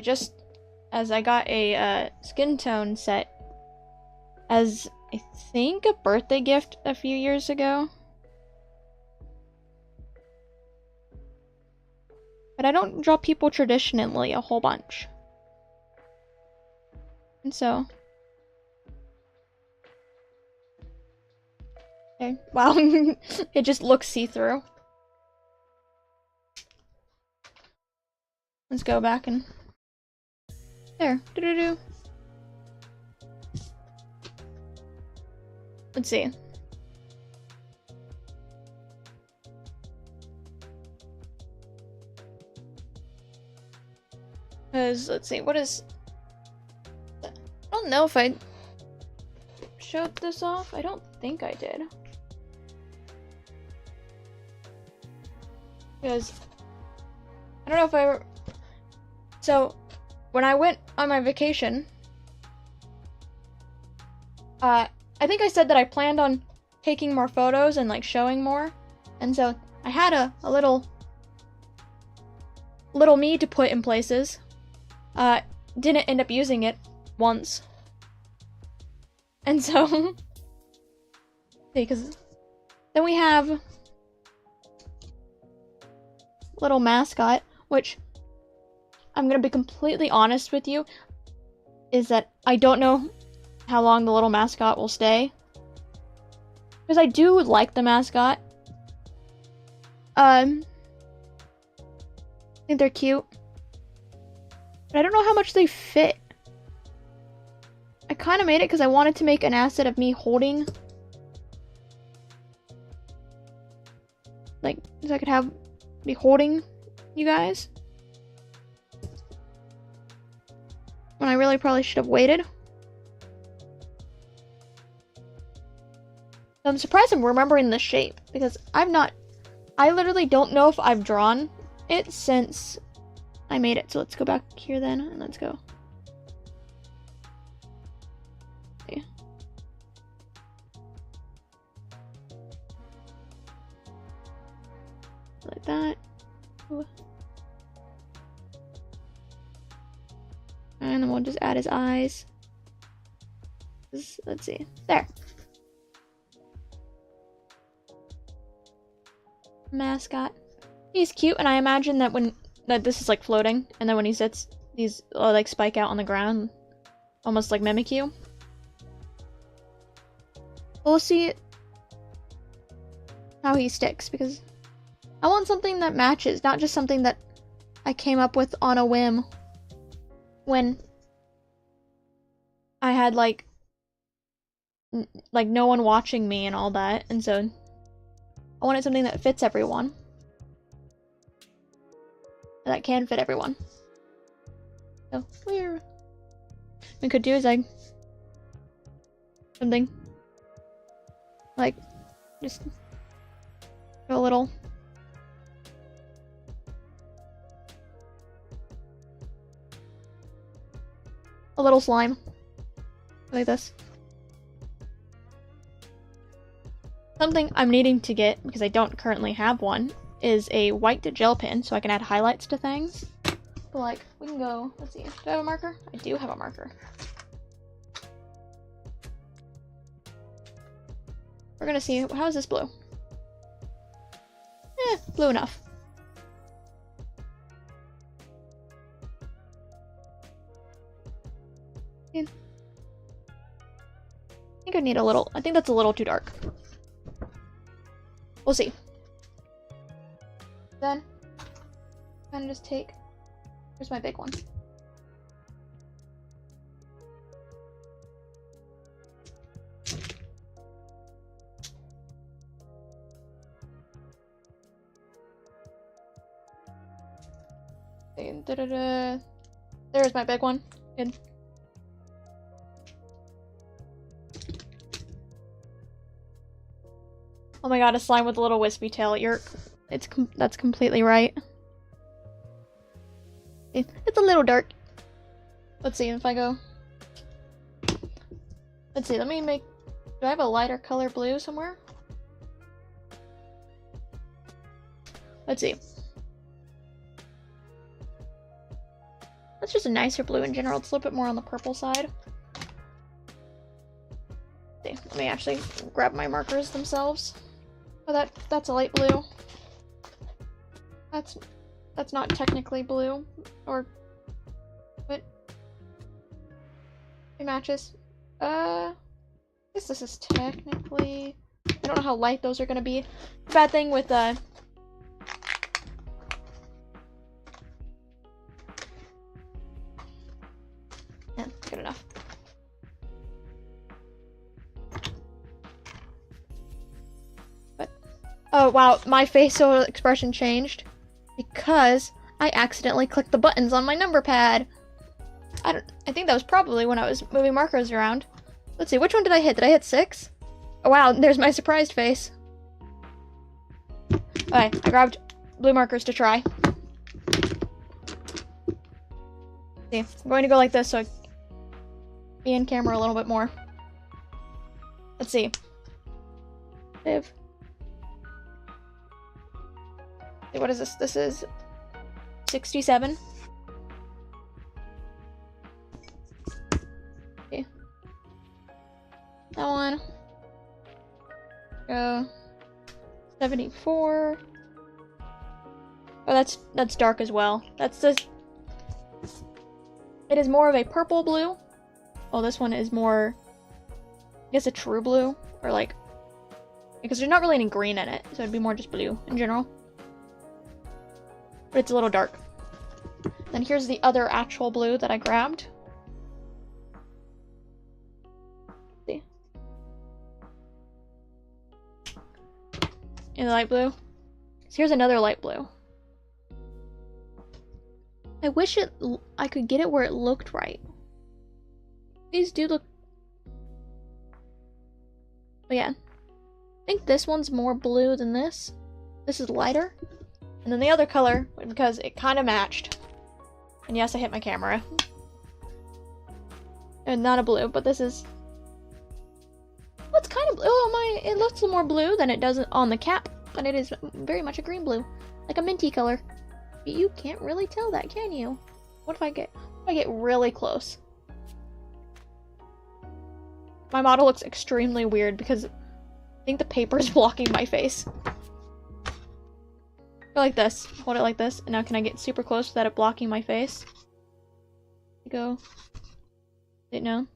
I got a skin tone set as, I think, a birthday gift a few years ago. But I don't draw people traditionally a whole bunch. And so... Okay, wow, it just looks see-through. Let's go back and... There, doo-doo-doo. Let's see. Because, let's see, what is... I don't know if I showed this off. I don't think I did. Because, I don't know if I ever... So, when I went on my vacation, I think I said that I planned on taking more photos and, like, showing more. And so, I had a little me to put in places. Didn't end up using it once. And so, see, because then we have little mascot, which I'm gonna be completely honest with you, is that I don't know how long the little mascot will stay. Because I do like the mascot. I think they're cute. But I don't know how much they fit. I kind of made it because I wanted to make an asset of me holding. Like, so I could be holding you guys. When I really probably should have waited. So I'm surprised I'm remembering the shape. Because I literally don't know if I've drawn it since I made it. So let's go back here then, and let's go. Okay. Like that. Ooh. And then we'll just add his eyes. Let's see. There. Mascot. He's cute, and I imagine that that this is like floating, and then when he sits, these like spike out on the ground, almost like mimic you. We'll see how he sticks, because I want something that matches, not just something that I came up with on a whim when I had like no one watching me and all that, and so I wanted something that fits everyone. That can fit everyone. So weird. We could do is like something like just a little slime like this. Something I'm needing to get, because I don't currently have one, is a white gel pen so I can add highlights to things. But like, we can go, let's see, do I have a marker? I do have a marker. We're gonna see, how is this blue? Blue enough. I think I need a little, I think that's a little too dark. We'll see. Then, kind of just take, here's my big one. There's my big one. Good. Oh my god, a slime with a little wispy tail. That's completely right. It's a little dark. Let's see if I go. Let's see, let me make. Do I have a lighter color blue somewhere? Let's see. That's just a nicer blue in general. It's a little bit more on the purple side. See, let me actually grab my markers themselves. Oh, that's a light blue. That's not technically blue, or what? It matches. I guess this is technically. I don't know how light those are gonna be. Bad thing with yeah, good enough. Oh wow, my facial expression changed because I accidentally clicked the buttons on my number pad. I think that was probably when I was moving markers around. Let's see, which one did I hit? Did I hit 6? Oh wow, there's my surprised face. Okay, I grabbed blue markers to try. See, I'm going to go like this so I be in camera a little bit more. Let's see. What is this? This is 67. Okay. That one. Go 74. Oh, that's dark as well. That's just. It is more of a purple blue. Oh, this one is more. I guess a true blue, or like, because there's not really any green in it, so it'd be more just blue in general. But it's a little dark. Then here's the other actual blue that I grabbed. See? In the light blue. So here's another light blue. I wish I could get it where it looked right. These do look. But yeah. I think this one's more blue than this. This is lighter. And then the other color, because it kind of matched. And yes, I hit my camera. And not a blue, but this is. Well, it's kind of blue. Oh my! It looks more blue than it does on the cap, but it is very much a green blue, like a minty color. But you can't really tell that, can you? What if I get really close? My model looks extremely weird because I think the paper's blocking my face. Go like this. Hold it like this. And now can I get super close without it blocking my face? Go. No?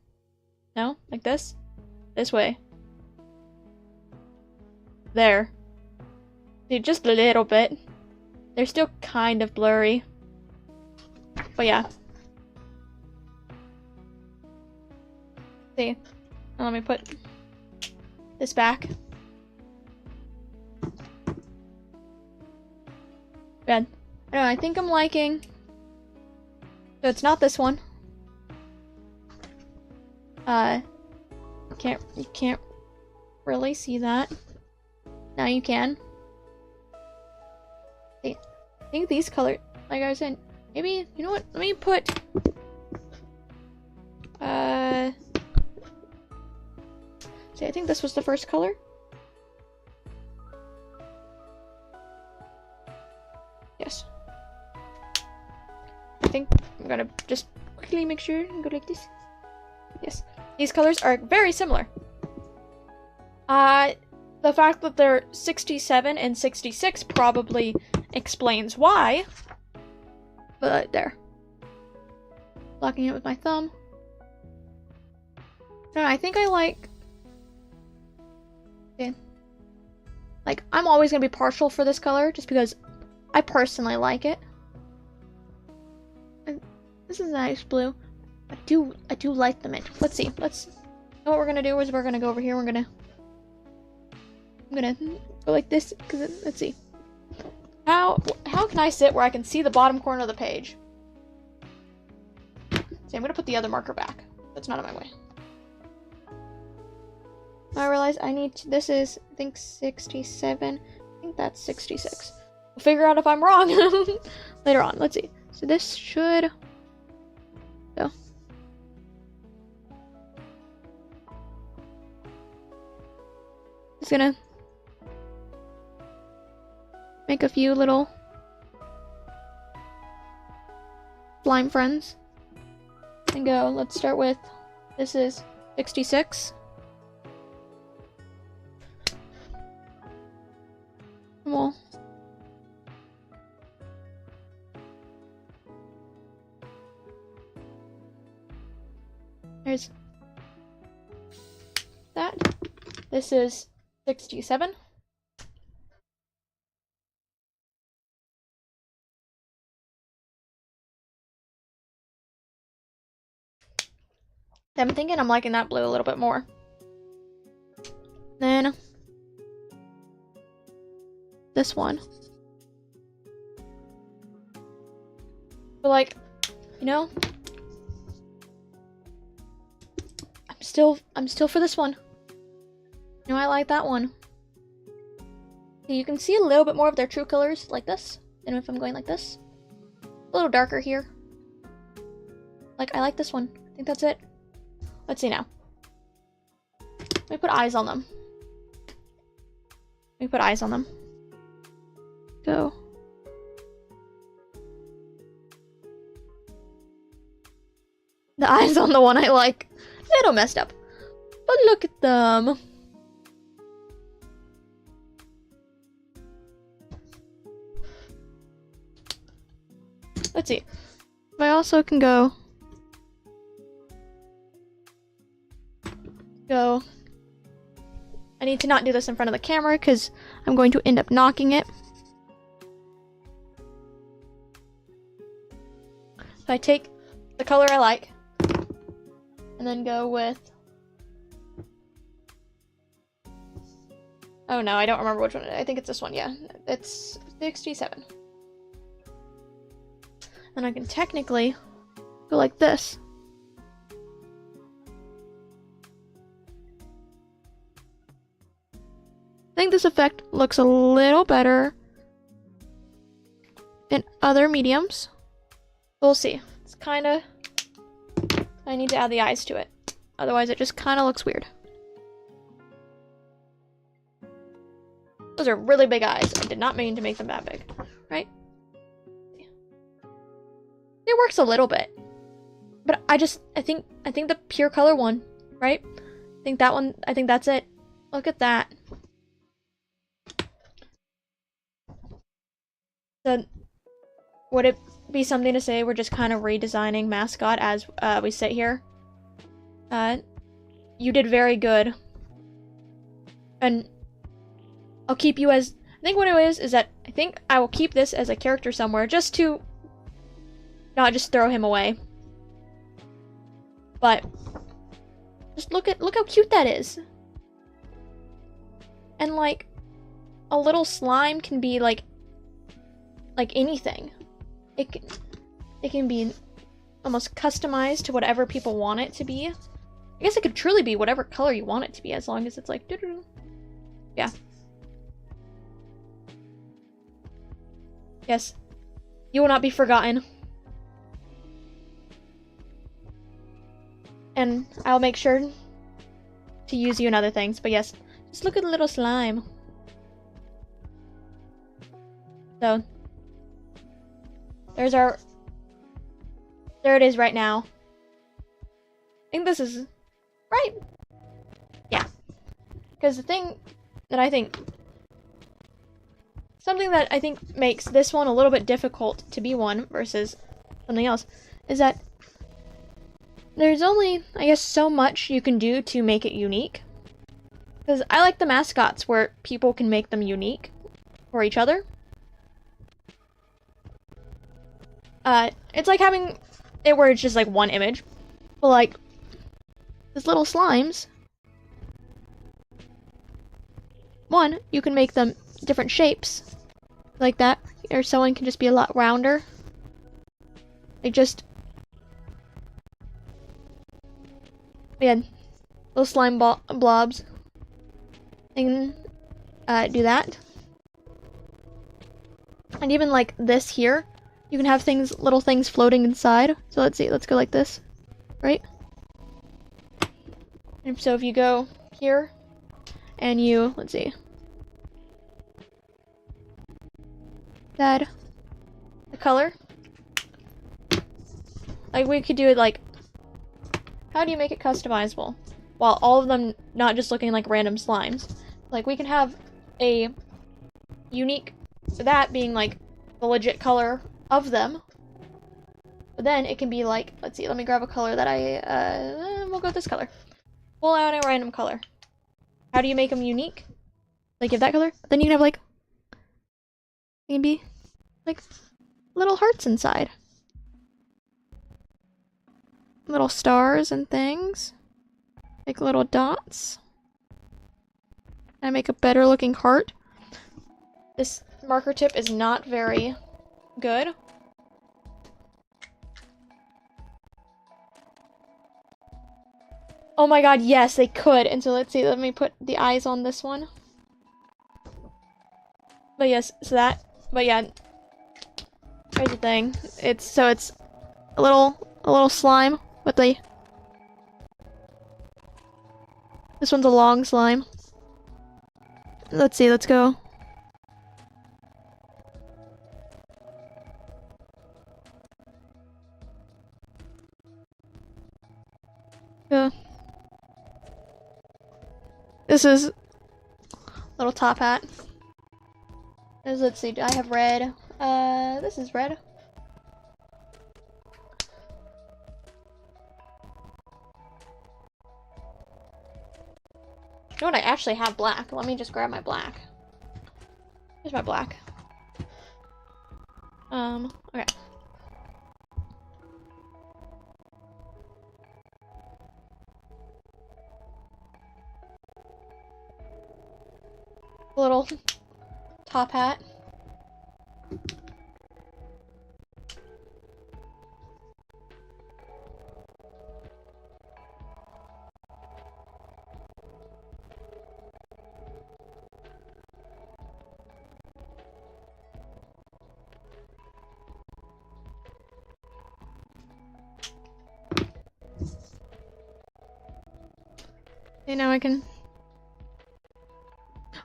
No? Like this? This way. There. Dude, just a little bit. They're still kind of blurry. But yeah. See, let me put this back. Bad. I don't know, I think I'm liking. So it's not this one. You can't really see that. Now you can. See, I think these colors, like I was saying, maybe, you know what? Let me put, see, I think this was the first color. Yes. I think I'm gonna just quickly make sure and go like this. Yes. These colors are very similar. The fact that they're 67 and 66 probably explains why. But there. Blocking it with my thumb. I think I like... Okay. Like, I'm always gonna be partial for this color, just because I personally like it. And this is a nice blue. I do like the mint. Let's see. You know what we're gonna do is we're gonna go over here. I'm gonna go like this, because let's see. How can I sit where I can see the bottom corner of the page? See, I'm gonna put the other marker back. That's not in my way. Now I realize I need to, this is, I think 67. I think that's 66. We'll figure out if I'm wrong later on. Let's see. So this should go. Just gonna make a few little slime friends and go. Let's start with, this is 66. Well, there's that. This is 67. I'm thinking I'm liking that blue a little bit more. Then this one. But like, you know, I'm still for this one. You know, I like that one. You can see a little bit more of their true colors like this. And if I'm going like this, a little darker here. Like, I like this one. I think that's it. Let's see now. Let me put eyes on them. Let me put eyes on them. Go. The eyes on the one I like. Little messed up. But look at them. Let's see. I also can go. I need to not do this in front of the camera because I'm going to end up knocking it. So I take the color I like and then go with, oh no, I don't remember which one. I think it's this one. Yeah, it's 67. And I can technically go like this. I think this effect looks a little better in other mediums. We'll see. It's kind of, I need to add the eyes to it. Otherwise it just kind of looks weird. Those are really big eyes. I did not mean to make them that big, right? It works a little bit. But I think the pure color one, right? I think that one, I think that's it. Look at that. So, would it be something to say we're just kind of redesigning mascot as we sit here? You did very good. And I'll keep you as, I think what it is that I think I will keep this as a character somewhere just to not just throw him away. But Just look how cute that is. And like a little slime can be like anything. It can be almost customized to whatever people want it to be. I guess it could truly be whatever color you want it to be, as long as it's like doo-doo. Yeah. Yes. You will not be forgotten. And I'll make sure to use you in other things, but yes. Just look at the little slime. So, there's our... There it is right now. I think this is... Right? Yeah. Because the thing that I think... Something that I think makes this one a little bit difficult to be one versus something else is that there's only, I guess, so much you can do to make it unique. Because I like the mascots where people can make them unique for each other. It's like having it where it's just like one image. But like, these little slimes, one, you can make them different shapes like that, or someone can just be a lot rounder. Like just, yeah, little slime blobs. And do that. And even like this here, you can have things, little things floating inside. So let's see, let's go like this, right? And so if you go here, and you, let's see, add the color. Like we could do it like, how do you make it customizable? While all of them not just looking like random slimes. Like we can have a unique, that being like the legit color of them. But then it can be like, let's see, let me grab a color that we'll go with this color. Pull out a random color. How do you make them unique? Like give that color, but then you can have like, maybe like little hearts inside. Little stars and things. Like little dots. I make a better looking heart. This marker tip is not very good. Oh my god, yes, they could. And so let's see, let me put the eyes on this one. But yes, so that, but yeah. Here's the thing. It's a little slime with the, this one's a long slime. Let's see, let's go. Yeah. This is little top hat. Let's see, I have red. This is red. You know what? I actually have black. Let me just grab my black. Here's my black. Okay. Little top hat. Okay, now I can...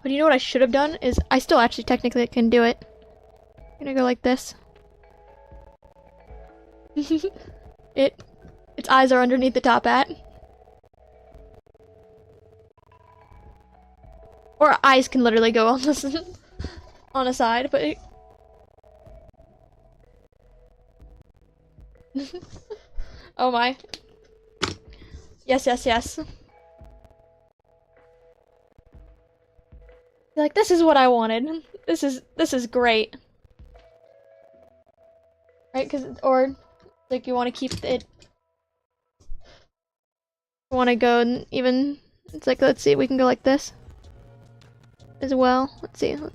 But you know what I should have done is, I still actually technically can do it. I'm gonna go like this. Its eyes are underneath the top hat. Or eyes can literally go on this on a side, but oh my. Yes, yes, yes. You're like, this is what I wanted. This is great. Right? Or like you want to keep it want to go and even, it's like, let's see, we can go like this as well. Let's see, no,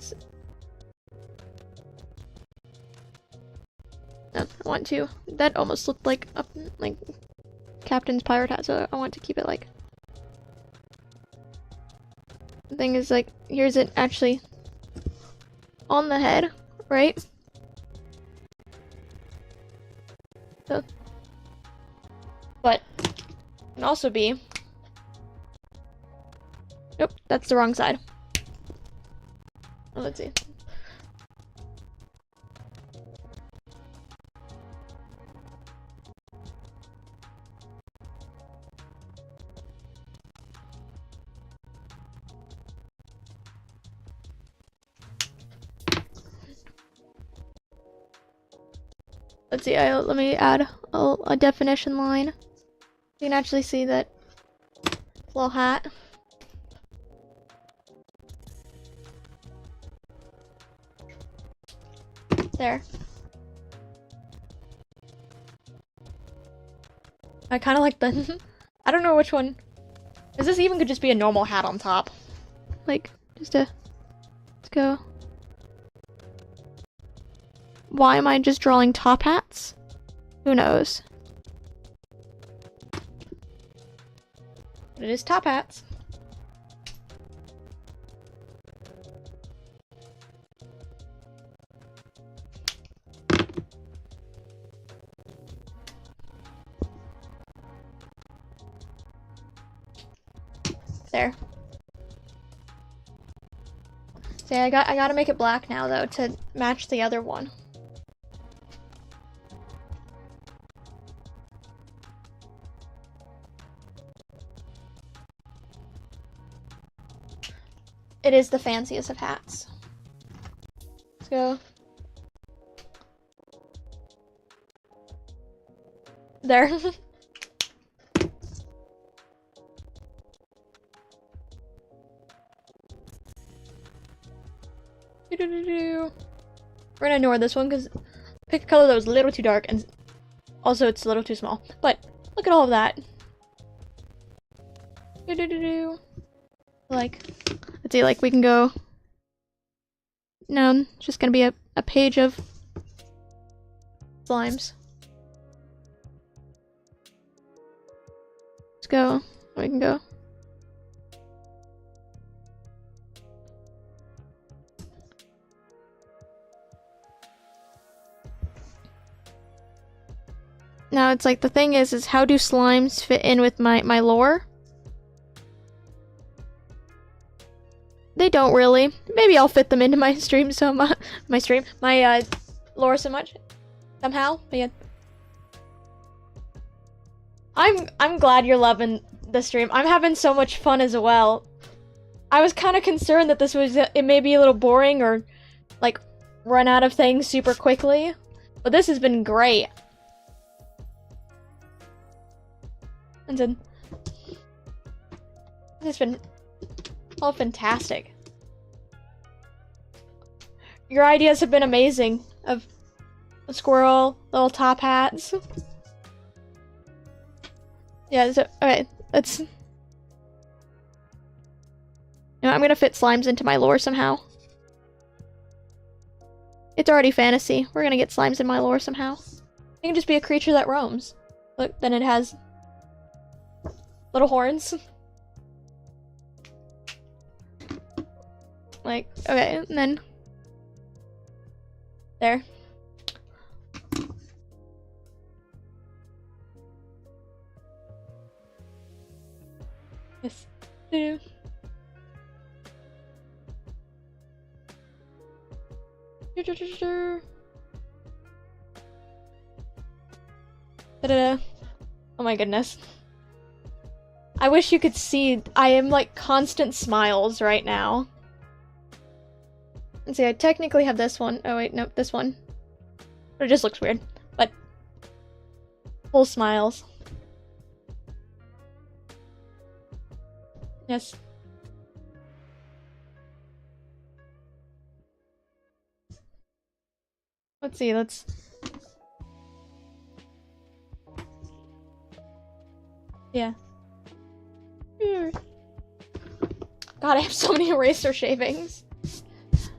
I want to. That almost looked like Captain's pirate hat, so I want to keep it like. The thing is, like, here's it actually on the head, right? So, but it can also be. Nope, that's the wrong side. Oh, let's see. Let's see, let me add a definition line. You can actually see that little hat. There. I kind of like the... I don't know which one. Because this even could just be a normal hat on top. Like, just a... Let's go. Why am I just drawing top hats? Who knows? But it is top hats. There. See, I gotta make it black now though to match the other one. It is the fanciest of hats. Let's go. There. We're gonna ignore this one because pick a color that was a little too dark and also it's a little too small. But look at all of that. Like, let's see, like we can go. No, it's just gonna be a page of slimes. Let's go. We can go. Now it's like the thing is how do slimes fit in with my lore? They don't really. Maybe I'll fit them into my stream so my lore so much somehow. But yeah. I'm glad you're loving the stream. I'm having so much fun as well. I was kind of concerned that this was it may be a little boring or like run out of things super quickly, but this has been great. And then it's been all fantastic. Your ideas have been amazing. Of a squirrel, little top hats. Yeah, so okay, let's. You know, I'm gonna fit slimes into my lore somehow. It's already fantasy. We're gonna get slimes in my lore somehow. It can just be a creature that roams. Look, then it has little horns. Like, okay, and then there. Yes. Da-da-da. Oh my goodness. I wish you could see, I am like constant smiles right now. And see, I technically have this one. Oh wait, nope, this one. But it just looks weird. But full smiles. Yes. Let's see, let's... Yeah. God, I have so many eraser shavings.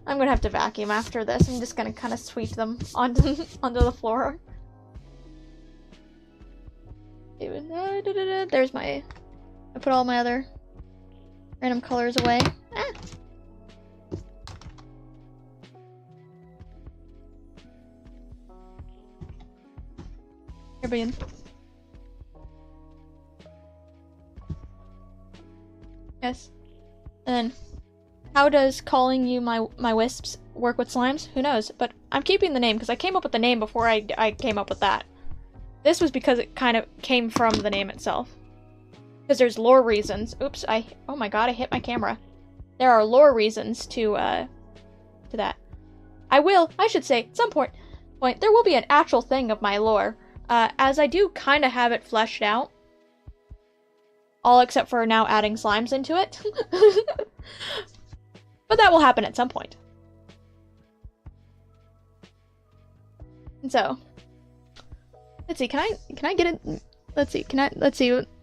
I'm gonna have to vacuum after this. I'm just gonna kind of sweep them onto the floor. There's my... I put all my other random colors away. Ah. Here, begin. Yes. And then, how does calling you my wisps work with slimes? Who knows? But I'm keeping the name because I came up with the name before I came up with that. This was because it kind of came from the name itself. Because there's lore reasons. Oops, oh my god, I hit my camera. There are lore reasons to that. I should say, at some point, there will be an actual thing of my lore. As I do kind of have it fleshed out. All except for now adding slimes into it. But that will happen at some point. And so, let's see, can I get it? Let's see,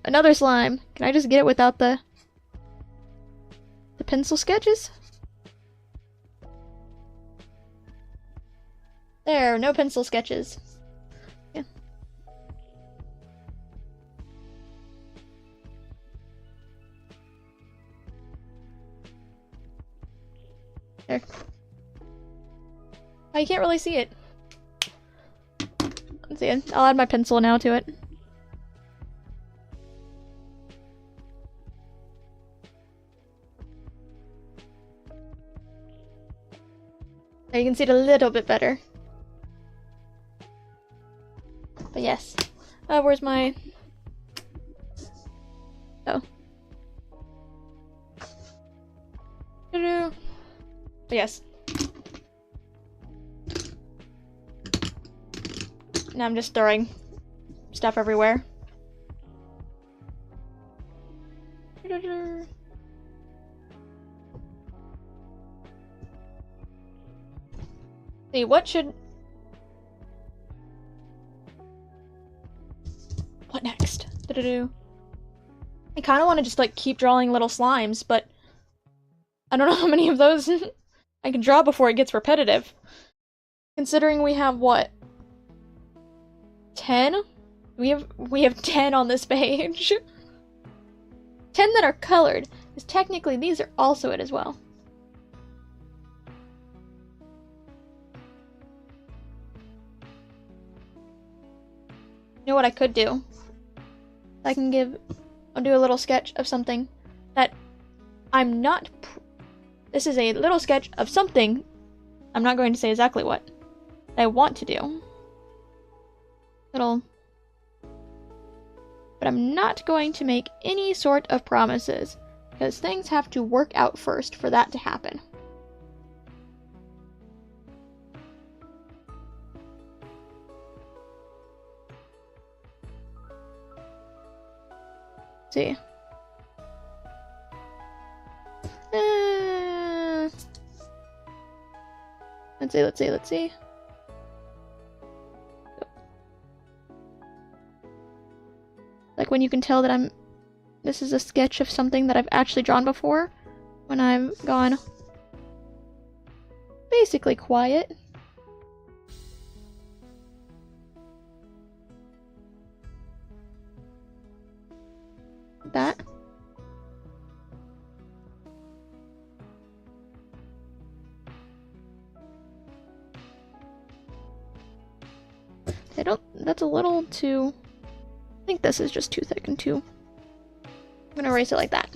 another slime. Can I just get it without the pencil sketches? There, no pencil sketches. Yeah. There. Oh, you can't really see it. Let's see, I'll add my pencil now to it. There, you can see it a little bit better. But yes. Where's my... Oh. But yes. Now I'm just throwing stuff everywhere. See, what next? I kind of want to just like keep drawing little slimes, but I don't know how many of those I can draw before it gets repetitive. Considering we have what? 10? We have 10 on this page. 10 that are colored, because technically these are also it as well. You know what I could do? I'll do a little sketch of something that I'm not... This is a little sketch of something, I'm not going to say exactly what, that I want to do. But I'm not going to make any sort of promises, because things have to work out first for that to happen. Let's see. Let's see. Like when you can tell that this is a sketch of something that I've actually drawn before, when I've gone basically quiet. That. That's a little too... I think this is just too thick and too... I'm gonna erase it like that.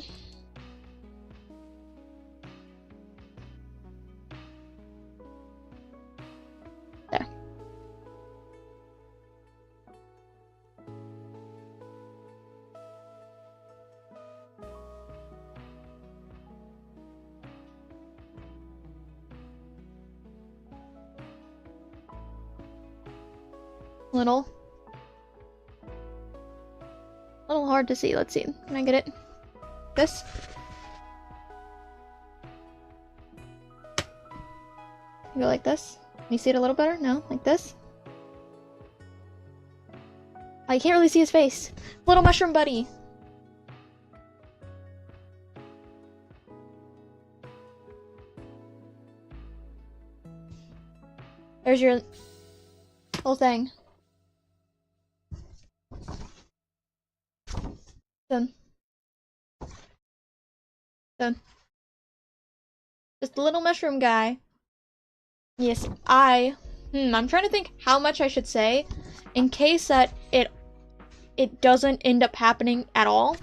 There. Little hard to see. Let's see. Can I get it? This? Go like this. Can you see it a little better? No? Like this? Oh, you can't really see his face. Little mushroom buddy. There's your whole thing. Done. Done. Just a little mushroom guy. Yes, I'm trying to think how much I should say in case that it doesn't end up happening at all.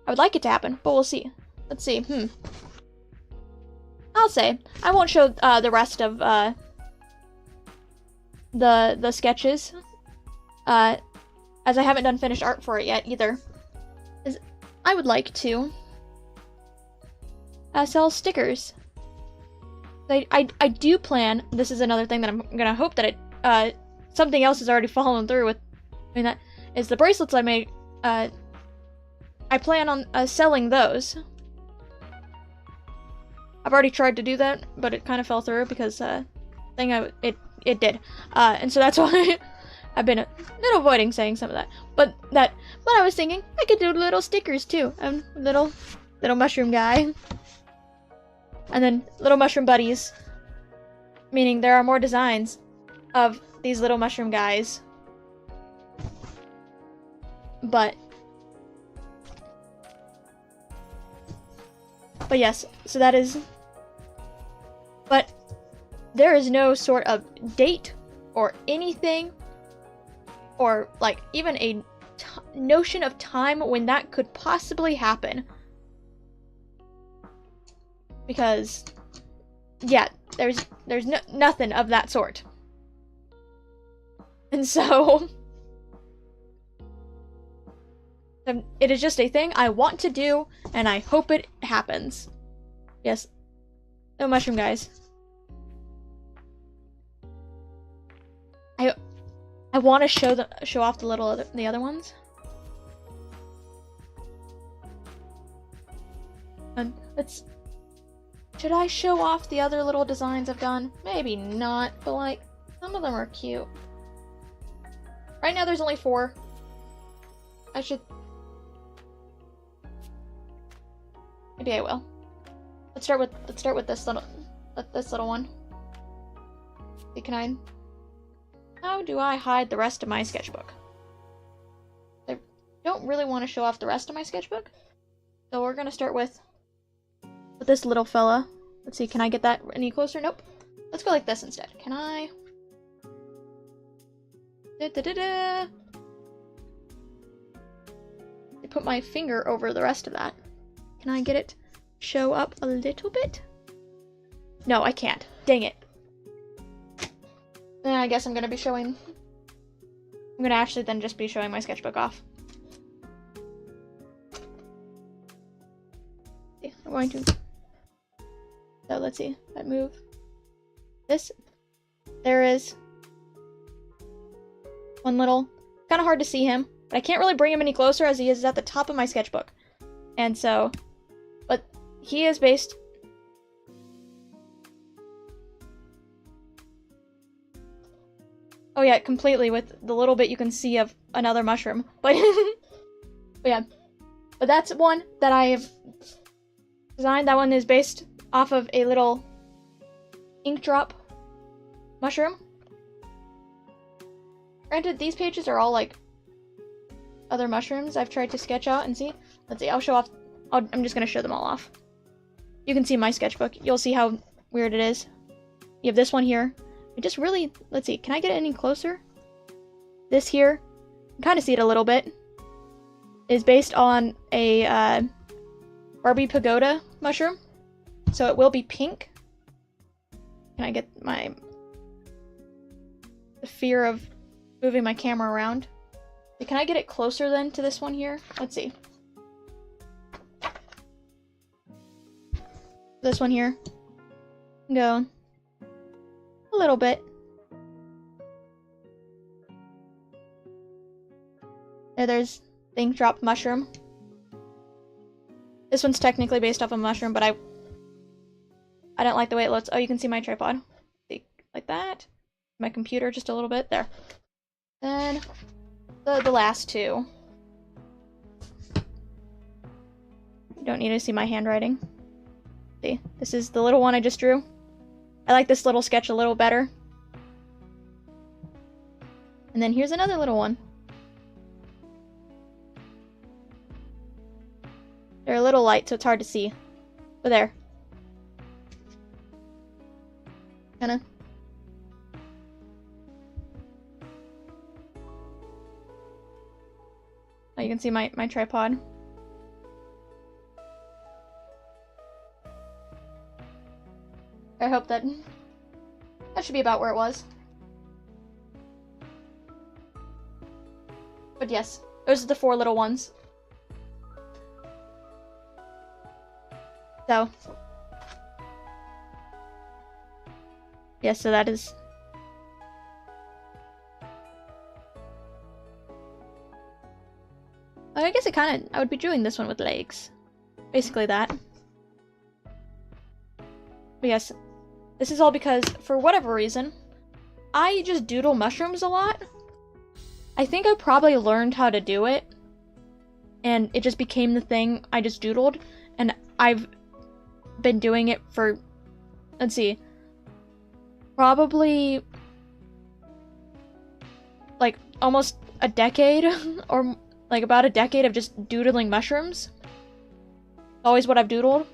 I would like it to happen, but we'll see. Let's see. I'll say. I won't show the rest of the sketches. As I haven't done finished art for it yet either. I would like to sell stickers. I do plan, this is another thing that I'm gonna hope that it, something else has already fallen through with, that is the bracelets I made. I plan on selling those. I've already tried to do that, but it kind of fell through because it did. And so that's why I've been a little avoiding saying some of that. But I was thinking I could do little stickers too. Little mushroom guy. And then little mushroom buddies. Meaning there are more designs of these little mushroom guys. But yes, so that is... But there is no sort of date or anything, or like even a notion of time when that could possibly happen. Because, yeah, there's nothing of that sort. And so... it is just a thing I want to do, and I hope it happens. Yes. No mushroom guys. I want to show off the other ones. And should I show off the other little designs I've done? Maybe not, but like some of them are cute. Right now there's only 4. Maybe I will. Let's start with this little one. See, how do I hide the rest of my sketchbook? I don't really want to show off the rest of my sketchbook. So we're gonna start with this little fella. Let's see, can I get that any closer? Nope. Let's go like this instead. Can I? I put my finger over the rest of that. Can I get it show up a little bit? No, I can't. Dang it. Then I guess I'm gonna actually then just be showing my sketchbook off. Okay, I'm going to... So let's see. I move this. There is one little... Kind of hard to see him, but I can't really bring him any closer as he is at the top of my sketchbook. And so... But he is based... Oh yeah, completely with the little bit you can see of another mushroom. But, but yeah. But that's one that I have designed. That one is based off of a little ink drop mushroom. Granted, these pages are all like other mushrooms I've tried to sketch out and see. Let's see, I'll show off. I'm just gonna show them all off. You can see my sketchbook. You'll see how weird it is. You have this one here. I just really, let's see, can I get it any closer? This here, you can kind of see it a little bit, is based on a Barbie Pagoda mushroom. So it will be pink. Can I get the fear of moving my camera around? Can I get it closer then to this one here? Let's see. This one here. Go a little bit. There's the ink drop mushroom. This one's technically based off a mushroom, but I don't like the way it looks. Oh, you can see my tripod. See, like that. My computer just a little bit. There. Then the last two. You don't need to see my handwriting. See, this is the little one I just drew. I like this little sketch a little better. And then here's another little one. They're a little light, so it's hard to see. But there. Kinda. Oh, you can see my tripod. I hope that should be about where it was. But yes, those are the 4 little ones. So. Yes, so that is. I guess I would be doing this one with legs. Basically that. But yes, this is all because, for whatever reason, I just doodle mushrooms a lot. I think I probably learned how to do it, and it just became the thing I just doodled, and I've been doing it for, let's see, probably like almost a decade, or like about a decade of just doodling mushrooms. Always what I've doodled.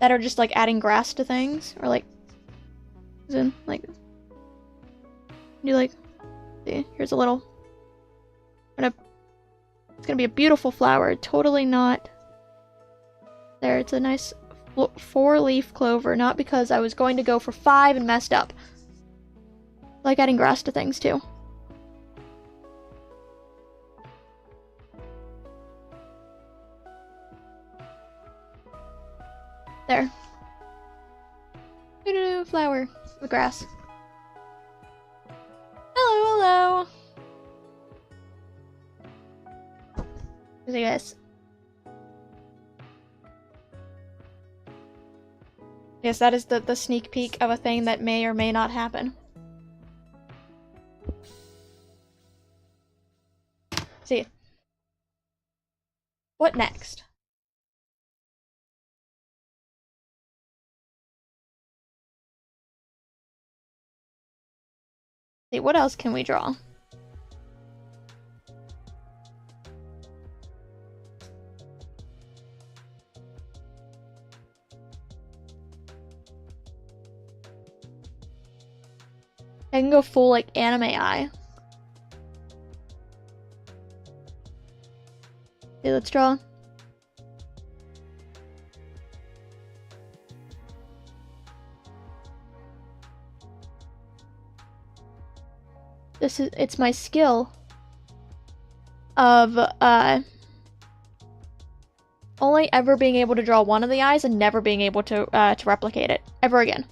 That are just like adding grass to things, or like, as in, like, you like, see, here's a little, it's gonna be a beautiful flower, totally not, there, it's a nice 4-leaf clover, not because I was going to go for 5 and messed up. I like adding grass to things too. There. Flower with grass. Hello, hello. See guys. Yes, that is the sneak peek of a thing that may or may not happen. See. What next? See, what else can we draw? I can go full, like, anime eye. Okay, let's draw. It's my skill of, only ever being able to draw one of the eyes and never being able to replicate it ever again.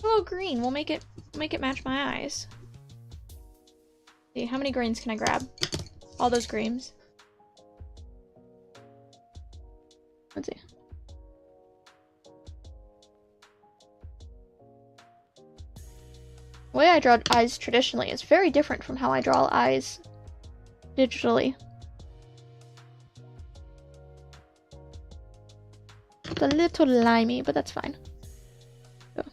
Oh, green. We'll make it match my eyes. See, how many greens can I grab? All those greens. Let's see. The way I draw eyes traditionally is very different from how I draw eyes digitally. It's a little limey, but that's fine. So.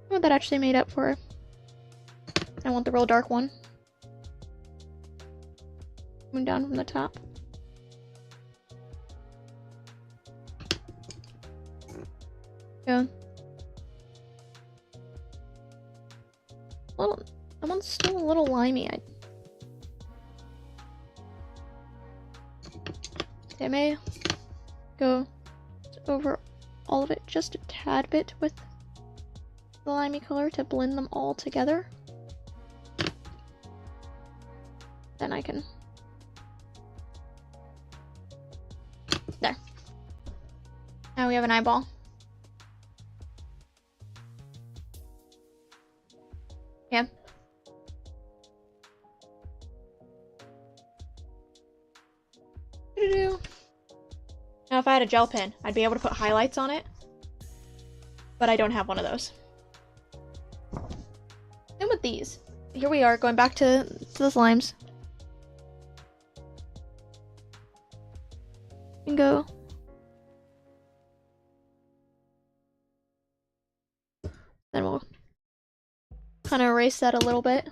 Oh, that actually made up for. I want the real dark one. Coming down from the top. Yeah. That one's still a little limey. I may go over all of it just a tad bit with the limey color to blend them all together. Then I can... There. Now we have an eyeball. Yeah. Now if I had a gel pen, I'd be able to put highlights on it. But I don't have one of those. And with these, here we are going back to the slimes. And go. Then we'll kind of erase that a little bit.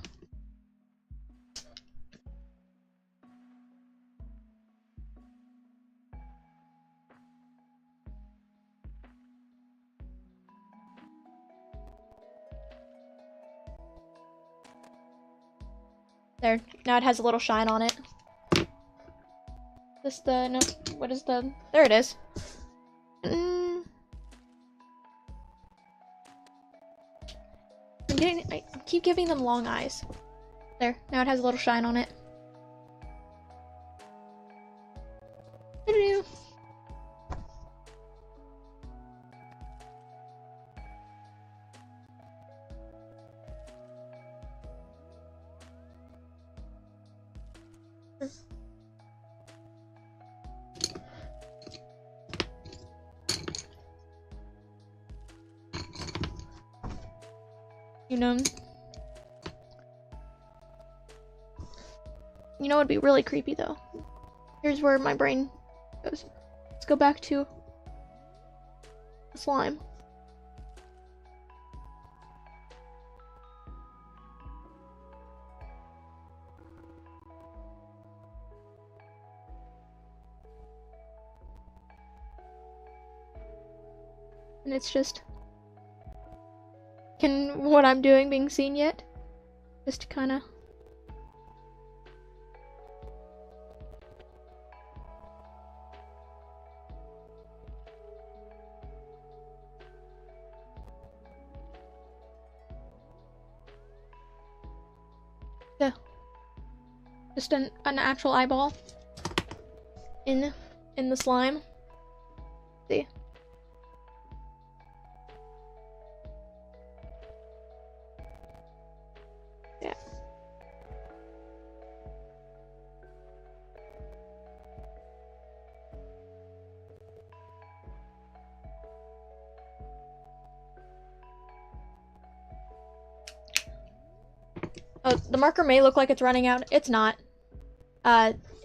There, now it has a little shine on it. This the, no, what is the, there it is. I keep giving them long eyes. There, now it has a little shine on it. You know, it'd be really creepy though. Here's where my brain goes. Let's go back to the slime. And it's just, can what I'm doing being seen yet? Just kind of. Yeah. Just an actual eyeball in the slime. See. Yeah. Oh, the marker may look like it's running out. It's not.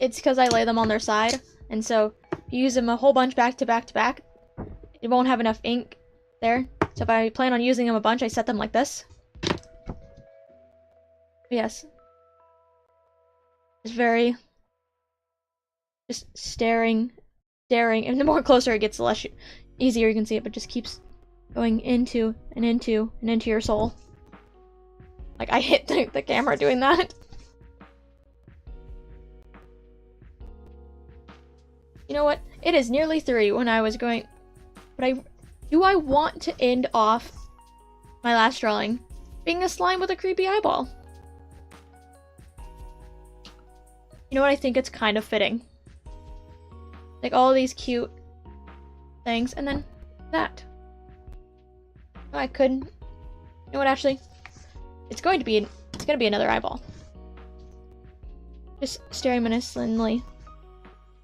It's because I lay them on their side, and so if you use them a whole bunch back to back to back, it won't have enough ink there. So if I plan on using them a bunch, I set them like this. Yes. It's very just staring, and the more closer it gets, the less easier you can see it, but just keeps going into and into and into your soul. Like, I hit the camera doing that. You know what? It is nearly 3 when I was going... But do I want to end off my last drawing being a slime with a creepy eyeball? You know what? I think it's kind of fitting. Like, all these cute things, and then that. Oh, I could... You know what, actually? It's gonna be another eyeball. Just staring menacingly.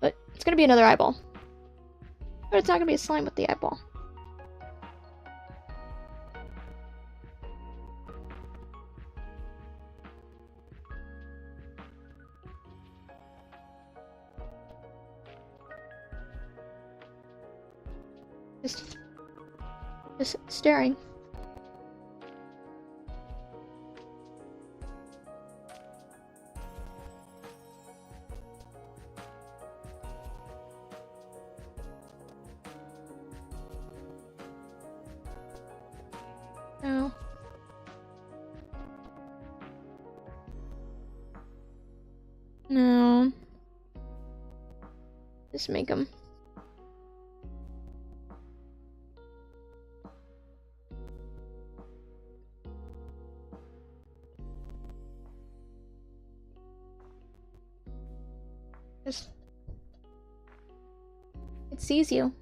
But it's gonna be another eyeball. But it's not gonna be a slime with the eyeball. Just staring. No. No. Just make them. Just. It sees you.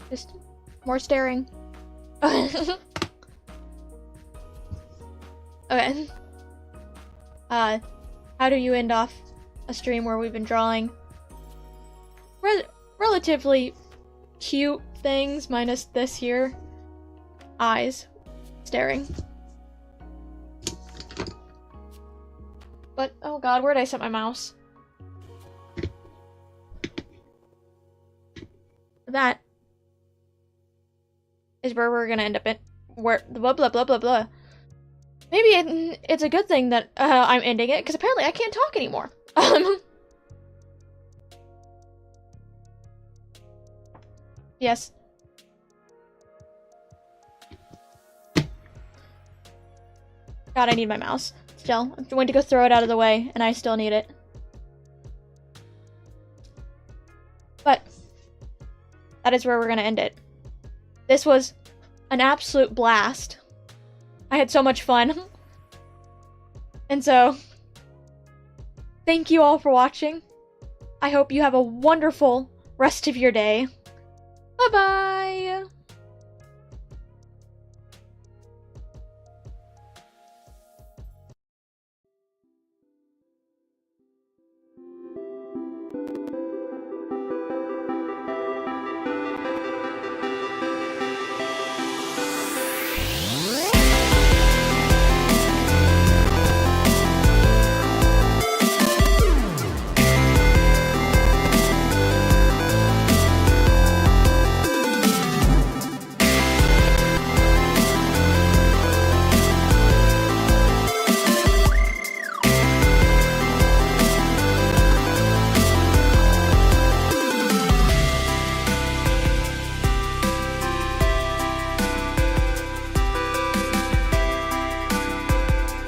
Just more staring. Okay. How do you end off a stream where we've been drawing relatively cute things, minus this here? Eyes. Staring. Oh god, where did I set my mouse? That is where we're gonna end up in. Where blah blah blah blah blah. Maybe it's a good thing that I'm ending it, because apparently I can't talk anymore. Yes. God, I need my mouse. Still, I'm going to go throw it out of the way, and I still need it. But that is where we're gonna end it. This was an absolute blast. I had so much fun. And so, thank you all for watching. I hope you have a wonderful rest of your day. Bye-bye!